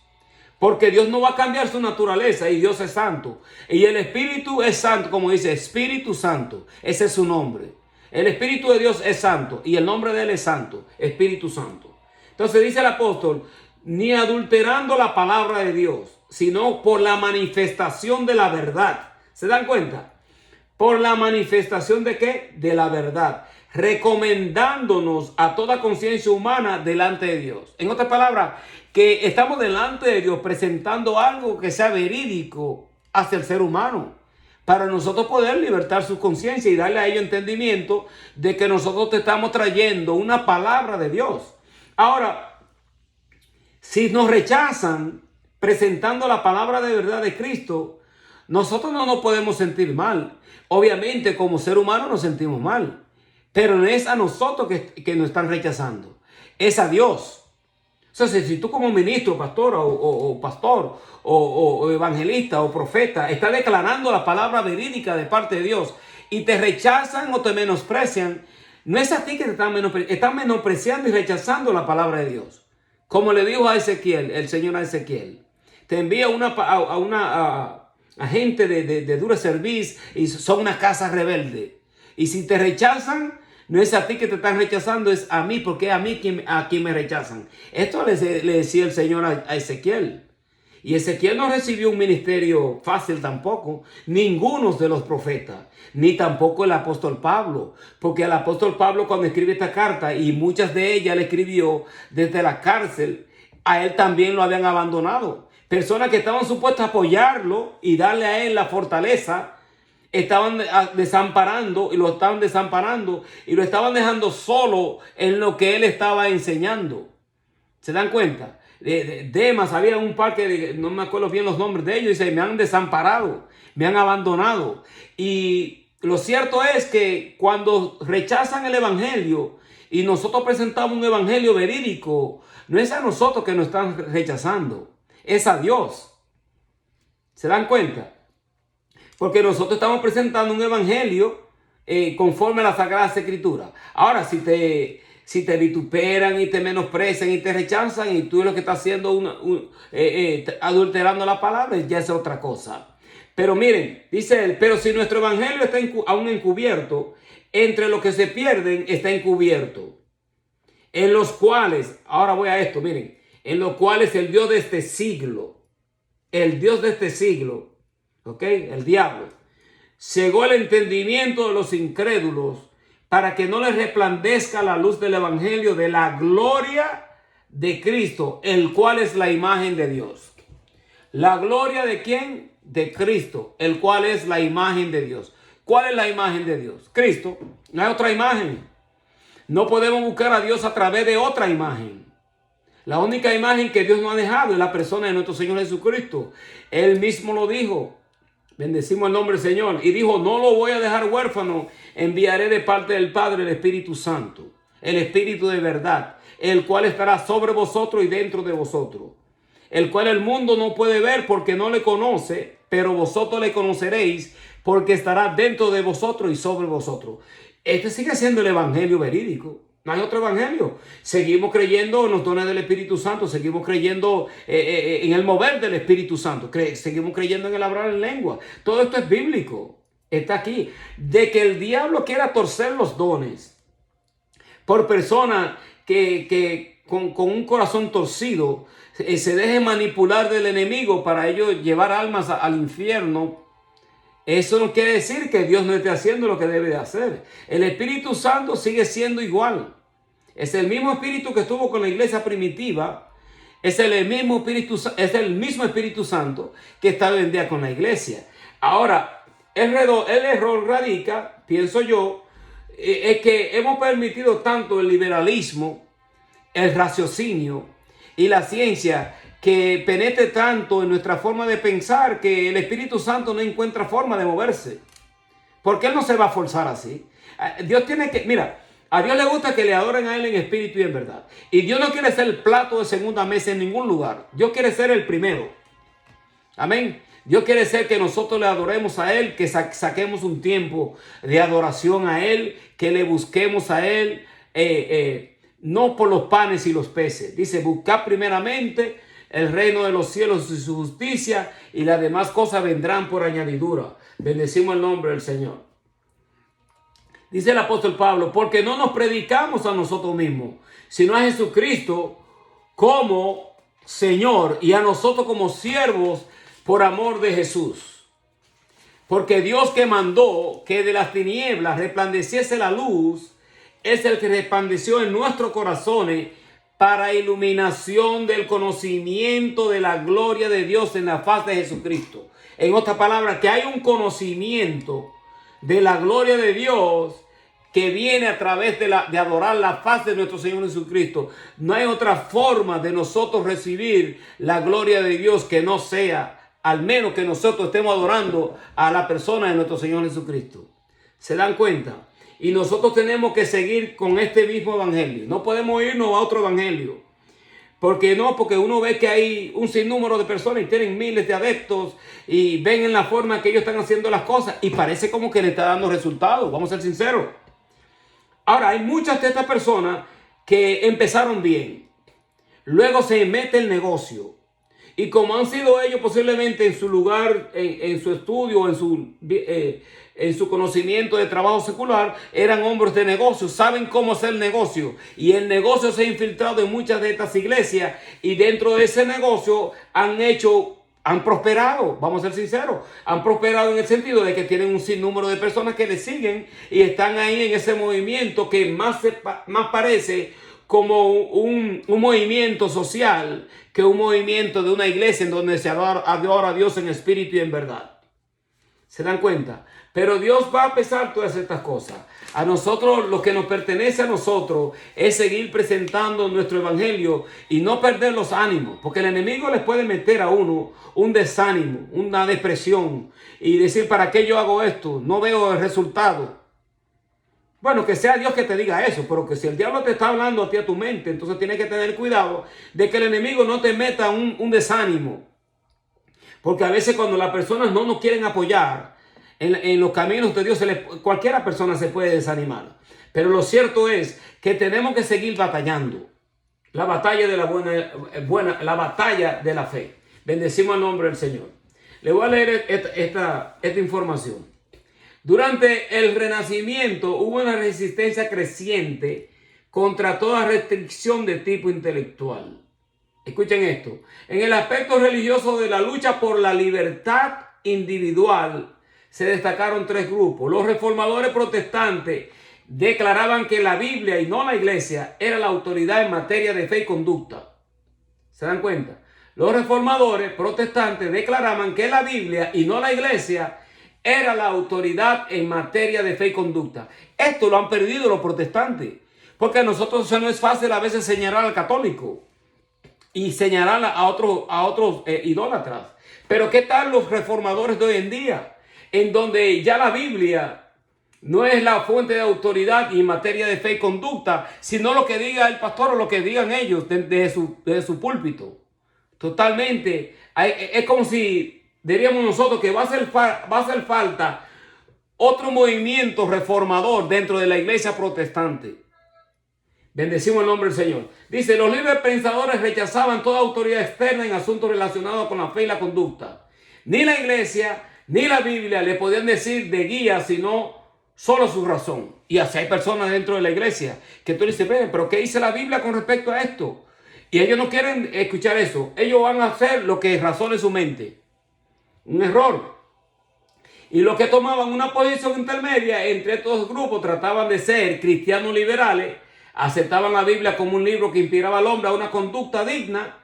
Porque Dios no va a cambiar su naturaleza y Dios es santo. Y el Espíritu es santo, como dice, Espíritu Santo. Ese es su nombre. El Espíritu de Dios es santo y el nombre de Él es santo, Espíritu Santo. Entonces dice el apóstol: ni adulterando la palabra de Dios, sino por la manifestación de la verdad. ¿Se dan cuenta? Por la manifestación de ¿qué? De la verdad. Recomendándonos a toda conciencia humana delante de Dios. En otras palabras, que estamos delante de Dios presentando algo que sea verídico hacia el ser humano, para nosotros poder libertar su conciencia y darle a ellos entendimiento de que nosotros te estamos trayendo una palabra de Dios. Ahora, si nos rechazan presentando la palabra de verdad de Cristo, nosotros no nos podemos sentir mal. Obviamente, como ser humano nos sentimos mal, pero no es a nosotros que nos están rechazando, es a Dios. O sea, si tú como ministro, pastora o pastor o evangelista o profeta estás declarando la palabra verídica de parte de Dios y te rechazan o te menosprecian, no es a ti que te están menospreciando y rechazando la palabra de Dios. Como le dijo a Ezequiel, el Señor a Ezequiel: te envía a gente de dura serviz y son una casa rebelde. Y si te rechazan, no es a ti que te están rechazando, es a mí, porque es a mí a quien me rechazan. Esto le decía el Señor a Ezequiel. Y Ezequiel no recibió un ministerio fácil tampoco, ninguno de los profetas, ni tampoco el apóstol Pablo, porque el apóstol Pablo, cuando escribe esta carta, y muchas de ellas le escribió desde la cárcel, a él también lo habían abandonado. Personas que estaban supuestas a apoyarlo y darle a él la fortaleza, estaban desamparando y lo estaban desamparando y lo estaban dejando solo en lo que él estaba enseñando. ¿Se dan cuenta? Demas, había un par que no me acuerdo bien los nombres de ellos, dice: me han desamparado, me han abandonado. Y lo cierto es que cuando rechazan el evangelio y nosotros presentamos un evangelio verídico, no es a nosotros que nos están rechazando, es a Dios. ¿Se dan cuenta? Porque nosotros estamos presentando un evangelio conforme a las Sagradas Escrituras. Ahora, si te vituperan y te menosprecian y te rechazan y tú lo que estás haciendo adulterando la palabra, ya es otra cosa. Pero miren, dice él: pero si nuestro evangelio está aún encubierto, entre los que se pierden está encubierto, en los cuales, ahora voy a esto, miren, en los cuales el Dios de este siglo, ¿ok? El diablo cegó el entendimiento de los incrédulos para que no les resplandezca la luz del evangelio de la gloria de Cristo, el cual es la imagen de Dios. ¿La gloria de quién? De Cristo, el cual es la imagen de Dios. ¿Cuál es la imagen de Dios? Cristo. No hay otra imagen. No podemos buscar a Dios a través de otra imagen. La única imagen que Dios nos ha dejado es la persona de nuestro Señor Jesucristo. Él mismo lo dijo. Bendecimos el nombre del Señor. Y dijo: no lo voy a dejar huérfano, enviaré de parte del Padre el Espíritu Santo, el Espíritu de verdad, el cual estará sobre vosotros y dentro de vosotros, el cual el mundo no puede ver porque no le conoce, pero vosotros le conoceréis porque estará dentro de vosotros y sobre vosotros. Este sigue siendo el evangelio verídico. No hay otro evangelio. Seguimos creyendo en los dones del Espíritu Santo, seguimos creyendo en el mover del Espíritu Santo, seguimos creyendo en el hablar en lengua. Todo esto es bíblico. Está aquí. De que el diablo quiera torcer los dones por personas que con un corazón torcido se dejen manipular del enemigo para ellos llevar almas al infierno. Eso no quiere decir que Dios no esté haciendo lo que debe de hacer. El Espíritu Santo sigue siendo igual. Es el mismo Espíritu que estuvo con la iglesia primitiva. Es el mismo Espíritu Santo que está hoy en día con la iglesia. Ahora, el error radica, pienso yo, es que hemos permitido tanto el liberalismo, el raciocinio y la ciencia que penetre tanto en nuestra forma de pensar que el Espíritu Santo no encuentra forma de moverse. Porque Él no se va a forzar así. Dios tiene que, mira, a Dios le gusta que le adoren a Él en espíritu y en verdad. Y Dios no quiere ser el plato de segunda mesa en ningún lugar. Dios quiere ser el primero. Amén. Dios quiere ser que nosotros le adoremos a Él, que saquemos un tiempo de adoración a Él, que le busquemos a Él, no por los panes y los peces. Dice, buscad primeramente el reino de los cielos y su justicia, y las demás cosas vendrán por añadidura. Bendecimos el nombre del Señor. Dice el apóstol Pablo, porque no nos predicamos a nosotros mismos, sino a Jesucristo como Señor y a nosotros como siervos por amor de Jesús. Porque Dios que mandó que de las tinieblas resplandeciese la luz, es el que resplandeció en nuestros corazones para iluminación del conocimiento de la gloria de Dios en la faz de Jesucristo. En otras palabras, que hay un conocimiento de la gloria de Dios que viene a través de adorar la faz de nuestro Señor Jesucristo. No hay otra forma de nosotros recibir la gloria de Dios que no sea, al menos que nosotros estemos adorando a la persona de nuestro Señor Jesucristo. ¿Se dan cuenta? Y nosotros tenemos que seguir con este mismo evangelio. No podemos irnos a otro evangelio. Porque uno ve que hay un sinnúmero de personas y tienen miles de adeptos y ven en la forma que ellos están haciendo las cosas y parece como que le está dando resultados. Vamos a ser sinceros. Ahora, hay muchas de estas personas que empezaron bien. Luego se mete el negocio. Y como han sido ellos posiblemente en su lugar, en su estudio, en su conocimiento de trabajo secular, eran hombres de negocio, saben cómo hacer negocio. Y el negocio se ha infiltrado en muchas de estas iglesias y dentro de ese negocio han prosperado, vamos a ser sinceros, han prosperado en el sentido de que tienen un sinnúmero de personas que les siguen y están ahí en ese movimiento que más parece como un movimiento social que un movimiento de una iglesia en donde se adora a Dios en espíritu y en verdad. ¿Se dan cuenta? Pero Dios va a pesar todas estas cosas. A nosotros, lo que nos pertenece a nosotros es seguir presentando nuestro evangelio y no perder los ánimos, porque el enemigo les puede meter a uno un desánimo, una depresión y decir, ¿para qué yo hago esto? No veo el resultado. Bueno, que sea Dios que te diga eso, pero que si el diablo te está hablando a ti a tu mente, entonces tienes que tener cuidado de que el enemigo no te meta un desánimo. Porque a veces cuando las personas no nos quieren apoyar en los caminos de Dios, cualquiera persona se puede desanimar. Pero lo cierto es que tenemos que seguir batallando. La batalla de la batalla de la fe. Bendecimos el nombre del Señor. Le voy a leer esta información. Durante el Renacimiento hubo una resistencia creciente contra toda restricción de tipo intelectual. Escuchen esto. En el aspecto religioso de la lucha por la libertad individual se destacaron tres grupos. Los reformadores protestantes declaraban que la Biblia y no la iglesia era la autoridad en materia de fe y conducta. ¿Se dan cuenta? Los reformadores protestantes declaraban que la Biblia y no la iglesia era la autoridad en materia de fe y conducta. Esto lo han perdido los protestantes. Porque a nosotros no es fácil a veces señalar al católico y señalar a otros idólatras. Pero ¿qué tal los reformadores de hoy en día? En donde ya la Biblia no es la fuente de autoridad en materia de fe y conducta, sino lo que diga el pastor o lo que digan ellos de su púlpito. Totalmente. Es como si diríamos nosotros que va a hacer falta otro movimiento reformador dentro de la iglesia protestante. Bendecimos el nombre del Señor. Dice, los libres pensadores rechazaban toda autoridad externa en asuntos relacionados con la fe y la conducta. Ni la iglesia ni la Biblia le podían decir de guía, sino solo su razón. Y así hay personas dentro de la iglesia que tú dices, pero ¿qué dice la Biblia con respecto a esto? Y ellos no quieren escuchar eso. Ellos van a hacer lo que razone su mente. Un error. Y los que tomaban una posición intermedia entre estos grupos trataban de ser cristianos liberales, aceptaban la Biblia como un libro que inspiraba al hombre a una conducta digna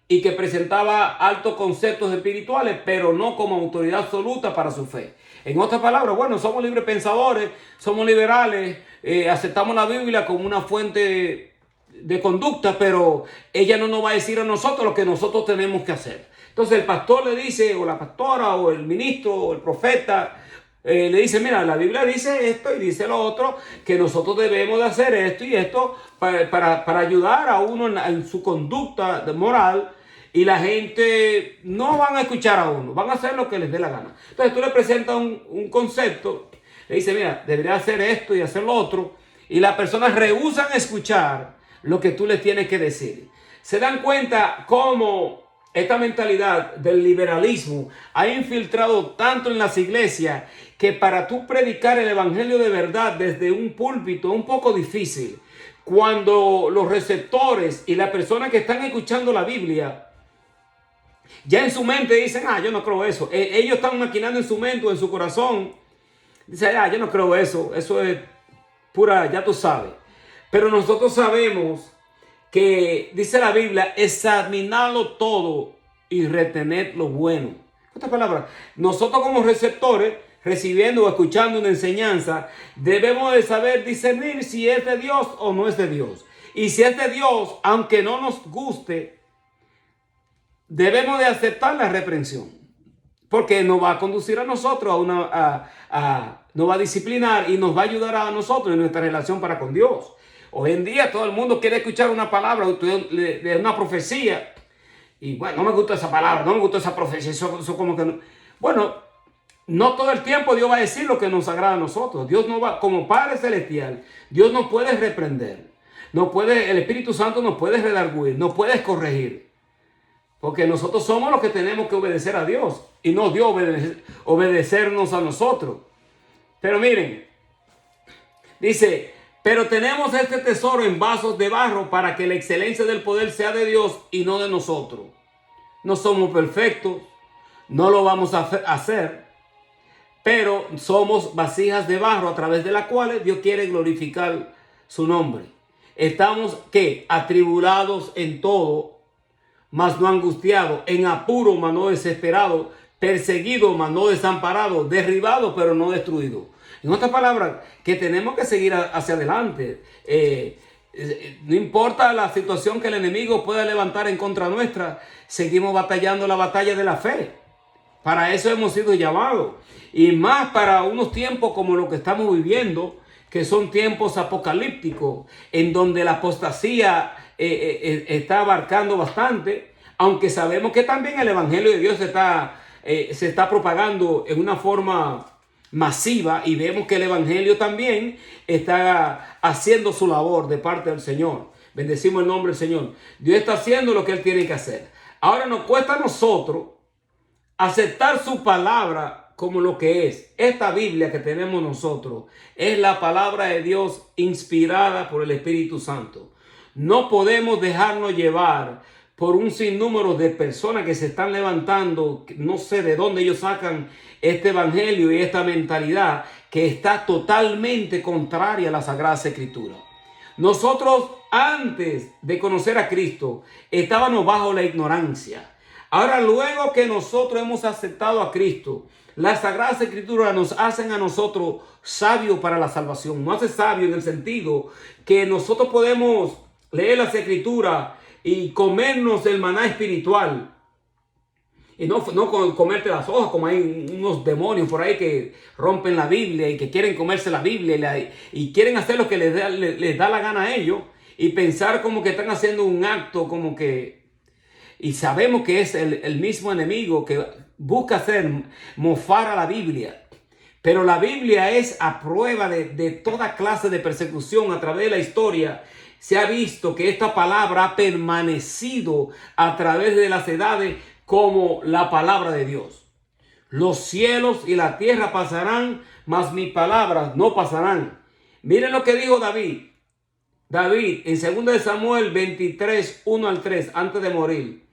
y que presentaba altos conceptos espirituales, pero no como autoridad absoluta para su fe. En otras palabras, bueno, somos libres pensadores, somos liberales, aceptamos la Biblia como una fuente de conducta, pero ella no nos va a decir a nosotros lo que nosotros tenemos que hacer. Entonces el pastor le dice, o la pastora, o el ministro, o el profeta, le dice, mira, la Biblia dice esto y dice lo otro, que nosotros debemos de hacer esto y esto para ayudar a uno en su conducta moral, y la gente no van a escuchar a uno, van a hacer lo que les dé la gana. Entonces tú le presentas un concepto, le dice, mira, debería hacer esto y hacer lo otro, y las personas rehúsan escuchar lo que tú les tienes que decir. Se dan cuenta cómo esta mentalidad del liberalismo ha infiltrado tanto en las iglesias que para tú predicar el evangelio de verdad desde un púlpito es un poco difícil. Cuando los receptores y las personas que están escuchando la Biblia ya en su mente dicen, yo no creo eso. Ellos están maquinando en su mente o en su corazón. Dicen, yo no creo eso. Eso es pura, ya tú sabes. Pero nosotros sabemos que dice la Biblia, examinarlo todo y retener lo bueno. En otras palabras, nosotros como receptores, recibiendo o escuchando una enseñanza, debemos de saber discernir si es de Dios o no es de Dios. Y si es de Dios, aunque no nos guste, debemos de aceptar la reprensión. Porque nos va a conducir a nosotros nos va a disciplinar y nos va a ayudar a nosotros en nuestra relación para con Dios. Hoy en día todo el mundo quiere escuchar una palabra de una profecía. Y bueno, no me gusta esa palabra, no me gusta esa profecía. Eso como que no. Bueno, no todo el tiempo Dios va a decir lo que nos agrada a nosotros. Dios no va, como Padre Celestial, Dios nos puede reprender. El Espíritu Santo nos puede redarguir, nos puede corregir. Porque nosotros somos los que tenemos que obedecer a Dios y no Dios obedecernos a nosotros. Pero miren, dice, pero tenemos este tesoro en vasos de barro para que la excelencia del poder sea de Dios y no de nosotros. No somos perfectos, no lo vamos a hacer, pero somos vasijas de barro a través de las cuales Dios quiere glorificar su nombre. Estamos, ¿qué? Atribulados en todo, mas no angustiados, en apuro, mas no desesperados, perseguidos, mas no desamparados, derribados, pero no destruidos. En otras palabras, que tenemos que seguir hacia adelante. No importa la situación que el enemigo pueda levantar en contra nuestra, seguimos batallando la batalla de la fe. Para eso hemos sido llamados. Y más para unos tiempos como los que estamos viviendo, que son tiempos apocalípticos, en donde la apostasía está abarcando bastante, aunque sabemos que también el evangelio de Dios se está propagando en una forma masiva, y vemos que el evangelio también está haciendo su labor de parte del Señor. Bendecimos el nombre del Señor. Dios está haciendo lo que Él tiene que hacer. Ahora nos cuesta a nosotros aceptar su palabra como lo que es. Esta Biblia que tenemos nosotros es la palabra de Dios inspirada por el Espíritu Santo. No podemos dejarnos llevar por un sinnúmero de personas que se están levantando, no sé de dónde ellos sacan este evangelio y esta mentalidad que está totalmente contraria a la Sagrada Escritura. Nosotros, antes de conocer a Cristo, estábamos bajo la ignorancia. Ahora, luego que nosotros hemos aceptado a Cristo, las Sagradas Escrituras nos hacen a nosotros sabios para la salvación. Nos hace sabios en el sentido que nosotros podemos leer las Escrituras y comernos el maná espiritual Y no comerte las hojas, como hay unos demonios por ahí que rompen la Biblia y que quieren comerse la Biblia y quieren hacer lo que les da la gana a ellos y pensar como que están haciendo un acto como que... Y sabemos que es el mismo enemigo que busca hacer mofar a la Biblia. Pero la Biblia es a prueba de toda clase de persecución a través de la historia. Se ha visto que esta palabra ha permanecido a través de las edades como la palabra de Dios. Los cielos y la tierra pasarán, mas mis palabras no pasarán. Miren lo que dijo David. David en 2 Samuel 23, 1 al 3, antes de morir.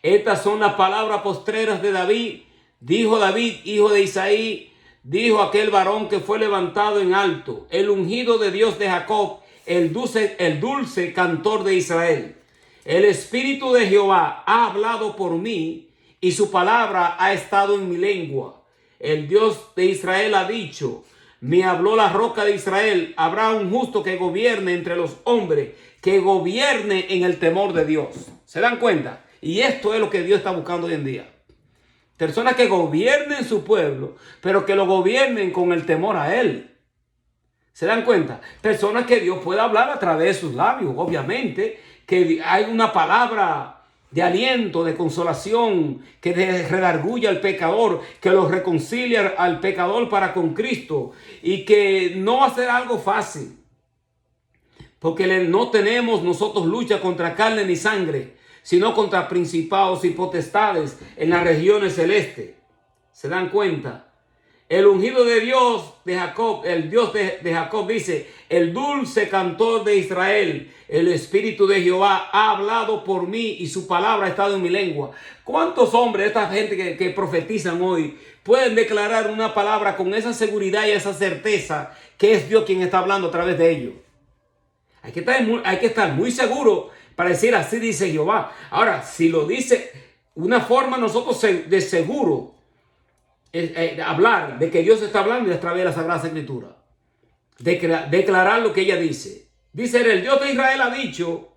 Estas son las palabras postreras de David. Dijo David, hijo de Isaí, dijo aquel varón que fue levantado en alto, el ungido de Dios de Jacob, el dulce cantor de Israel. El Espíritu de Jehová ha hablado por mí y su palabra ha estado en mi lengua. El Dios de Israel ha dicho, me habló la roca de Israel, habrá un justo que gobierne entre los hombres, que gobierne en el temor de Dios. ¿Se dan cuenta? Y esto es lo que Dios está buscando hoy en día. Personas que gobiernen su pueblo, pero que lo gobiernen con el temor a Él. ¿Se dan cuenta? Personas que Dios pueda hablar a través de sus labios, obviamente, que hay una palabra de aliento, de consolación, que redarguye al pecador, que lo reconcilia al pecador para con Cristo y que no va a ser algo fácil. Porque no tenemos nosotros lucha contra carne ni sangre, sino contra principados y potestades en las regiones celestes. ¿Se dan cuenta? El ungido de Dios de Jacob, el Dios de Jacob dice, el dulce cantor de Israel, el Espíritu de Jehová ha hablado por mí y su palabra ha estado en mi lengua. ¿Cuántos hombres, esta gente que profetizan hoy, pueden declarar una palabra con esa seguridad y esa certeza que es Dios quien está hablando a través de ellos? Hay que estar muy seguro para decir así dice Jehová. Ahora, si lo dice una forma nosotros de seguro, hablar de que Dios está hablando a través de la Sagrada Escritura. Declarar lo que ella dice. Dice, el Dios de Israel ha dicho,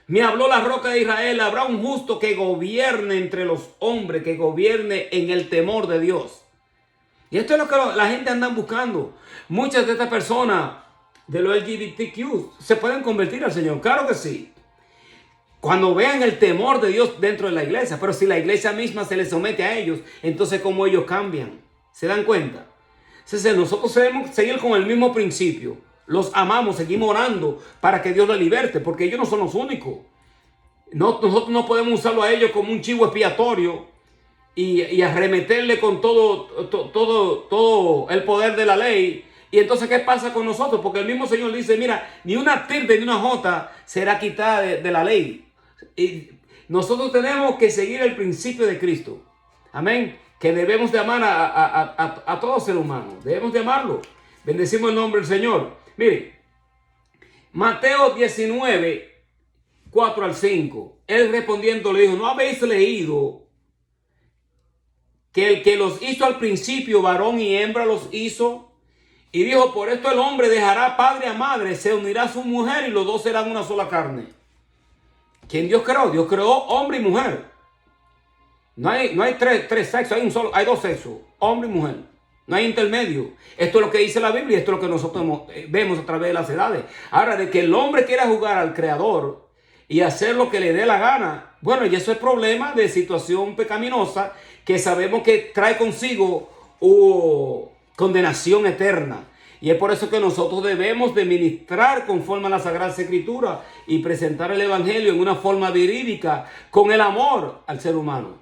me habló la roca de Israel, habrá un justo que gobierne entre los hombres, que gobierne en el temor de Dios. Y esto es lo que la gente anda buscando. Muchas de estas personas de los LGBTQ se pueden convertir al Señor. Claro que sí. Cuando vean el temor de Dios dentro de la iglesia. Pero si la iglesia misma se les somete a ellos, entonces ¿cómo ellos cambian? ¿Se dan cuenta? Entonces nosotros debemos seguir con el mismo principio. Los amamos, seguimos orando para que Dios los liberte, porque ellos no son los únicos. Nosotros no podemos usarlo a ellos como un chivo expiatorio y arremeterle con todo el poder de la ley. Y entonces, ¿qué pasa con nosotros? Porque el mismo Señor dice, mira, ni una tilde ni una jota será quitada de la ley. Y nosotros tenemos que seguir el principio de Cristo. Amén. Que debemos de amar a todo ser humano. Debemos de amarlo. Bendecimos el nombre del Señor. Mire, Mateo 19, 4 al 5. Él respondiendo le dijo, ¿no habéis leído que el que los hizo al principio, varón y hembra los hizo? Y dijo, por esto el hombre dejará padre a madre, se unirá a su mujer y los dos serán una sola carne. ¿Quién Dios creó? Dios creó hombre y mujer. No hay tres sexos, hay dos sexos, hombre y mujer. No hay intermedio. Esto es lo que dice la Biblia, esto es lo que nosotros vemos a través de las edades. Ahora, de que el hombre quiera jugar al Creador y hacer lo que le dé la gana, bueno, y eso es problema de situación pecaminosa que sabemos que trae consigo condenación eterna. Y es por eso que nosotros debemos de ministrar conforme a la Sagrada Escritura y presentar el Evangelio en una forma verídica, con el amor al ser humano.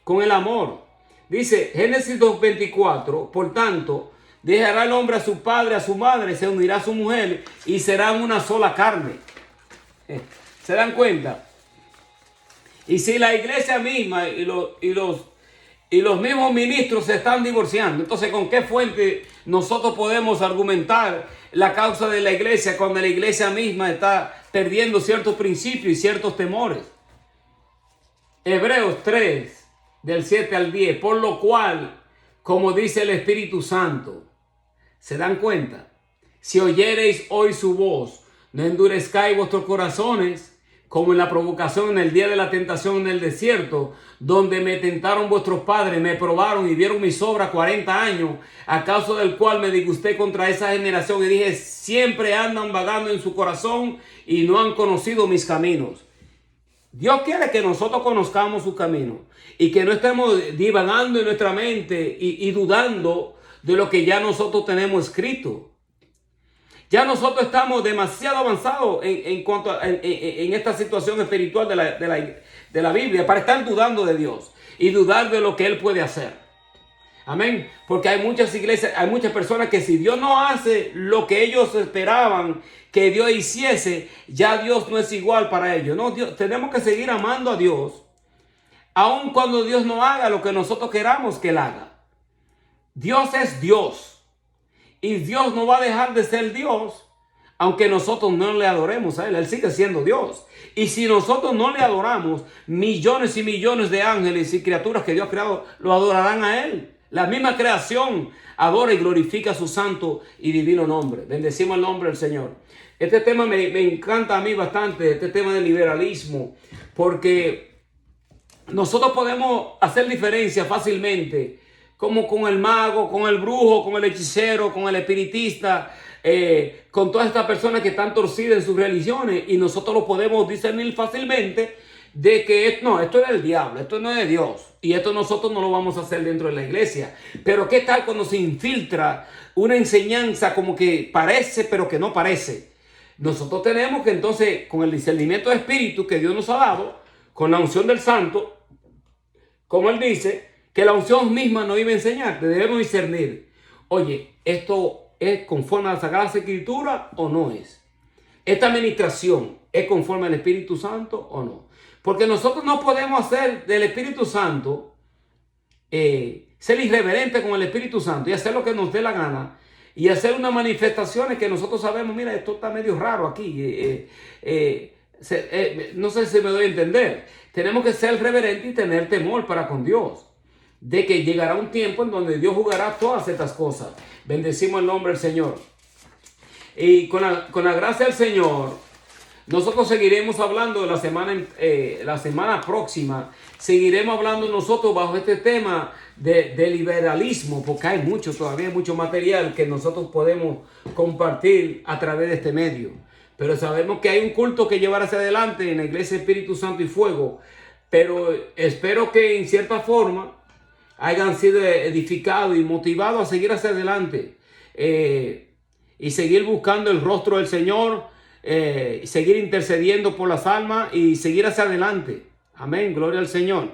Con el amor. Dice Génesis 2:24, por tanto, dejará el hombre a su padre, a su madre, se unirá a su mujer y serán una sola carne. ¿Se dan cuenta? Y si la iglesia misma y los mismos ministros se están divorciando, entonces ¿con qué fuente nosotros podemos argumentar la causa de la iglesia cuando la iglesia misma está perdiendo ciertos principios y ciertos temores? Hebreos 3, del 7 al 10, por lo cual, como dice el Espíritu Santo, ¿se dan cuenta? Si oyereis hoy su voz, no endurezcáis vuestros corazones, como en la provocación en el día de la tentación en el desierto, donde me tentaron vuestros padres, me probaron y vieron mis obras 40 años, a causa del cual me disgusté contra esa generación y dije, siempre andan vagando en su corazón y no han conocido mis caminos. Dios quiere que nosotros conozcamos su camino y que no estemos divagando en nuestra mente y dudando de lo que ya nosotros tenemos escrito. Ya nosotros estamos demasiado avanzados en cuanto en esta situación espiritual de la Biblia para estar dudando de Dios y dudar de lo que Él puede hacer. Amén. Porque hay muchas iglesias, hay muchas personas que si Dios no hace lo que ellos esperaban que Dios hiciese, ya Dios no es igual para ellos. No, tenemos que seguir amando a Dios, aun cuando Dios no haga lo que nosotros queramos que Él haga. Dios es Dios. Y Dios no va a dejar de ser Dios, aunque nosotros no le adoremos a Él. Él sigue siendo Dios. Y si nosotros no le adoramos, millones y millones de ángeles y criaturas que Dios ha creado lo adorarán a Él. La misma creación adora y glorifica su santo y divino nombre. Bendecimos el nombre del Señor. Este tema me encanta a mí bastante, este tema del liberalismo, porque nosotros podemos hacer diferencia fácilmente, como con el mago, con el brujo, con el hechicero, con el espiritista, con todas estas personas que están torcidas en sus religiones, y nosotros lo podemos discernir fácilmente de que no, esto es del diablo, esto no es de Dios, y esto nosotros no lo vamos a hacer dentro de la iglesia. Pero ¿qué tal cuando se infiltra una enseñanza como que parece pero que no parece? Nosotros tenemos que entonces, con el discernimiento de espíritu que Dios nos ha dado, con la unción del santo, como Él dice, que la unción misma nos iba a enseñar, debemos discernir. Oye, ¿esto es conforme a la Sagrada Escritura o no es? ¿Esta administración es conforme al Espíritu Santo o no? Porque nosotros no podemos hacer del Espíritu Santo, ser irreverente con el Espíritu Santo y hacer lo que nos dé la gana y hacer unas manifestaciones que nosotros sabemos, mira, esto está medio raro aquí. No sé si me doy a entender. Tenemos que ser reverentes y tener temor para con Dios, de que llegará un tiempo en donde Dios jugará todas estas cosas. Bendecimos el nombre del Señor. Y con la gracia del Señor, nosotros seguiremos hablando la semana próxima. Seguiremos hablando nosotros bajo este tema de liberalismo, porque hay todavía mucho material que nosotros podemos compartir a través de este medio. Pero sabemos que hay un culto que llevar hacia adelante en la Iglesia Espíritu Santo y Fuego. Pero espero que en cierta forma hayan sido edificados y motivados a seguir hacia adelante, y seguir buscando el rostro del Señor, seguir intercediendo por las almas y seguir hacia adelante. Amén, gloria al Señor.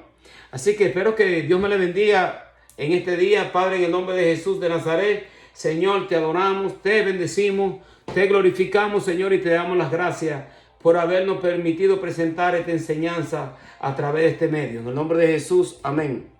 Así que espero que Dios me le bendiga en este día. Padre, en el nombre de Jesús de Nazaret, Señor, te adoramos, te bendecimos, te glorificamos, Señor, y te damos las gracias por habernos permitido presentar esta enseñanza a través de este medio. En el nombre de Jesús, amén.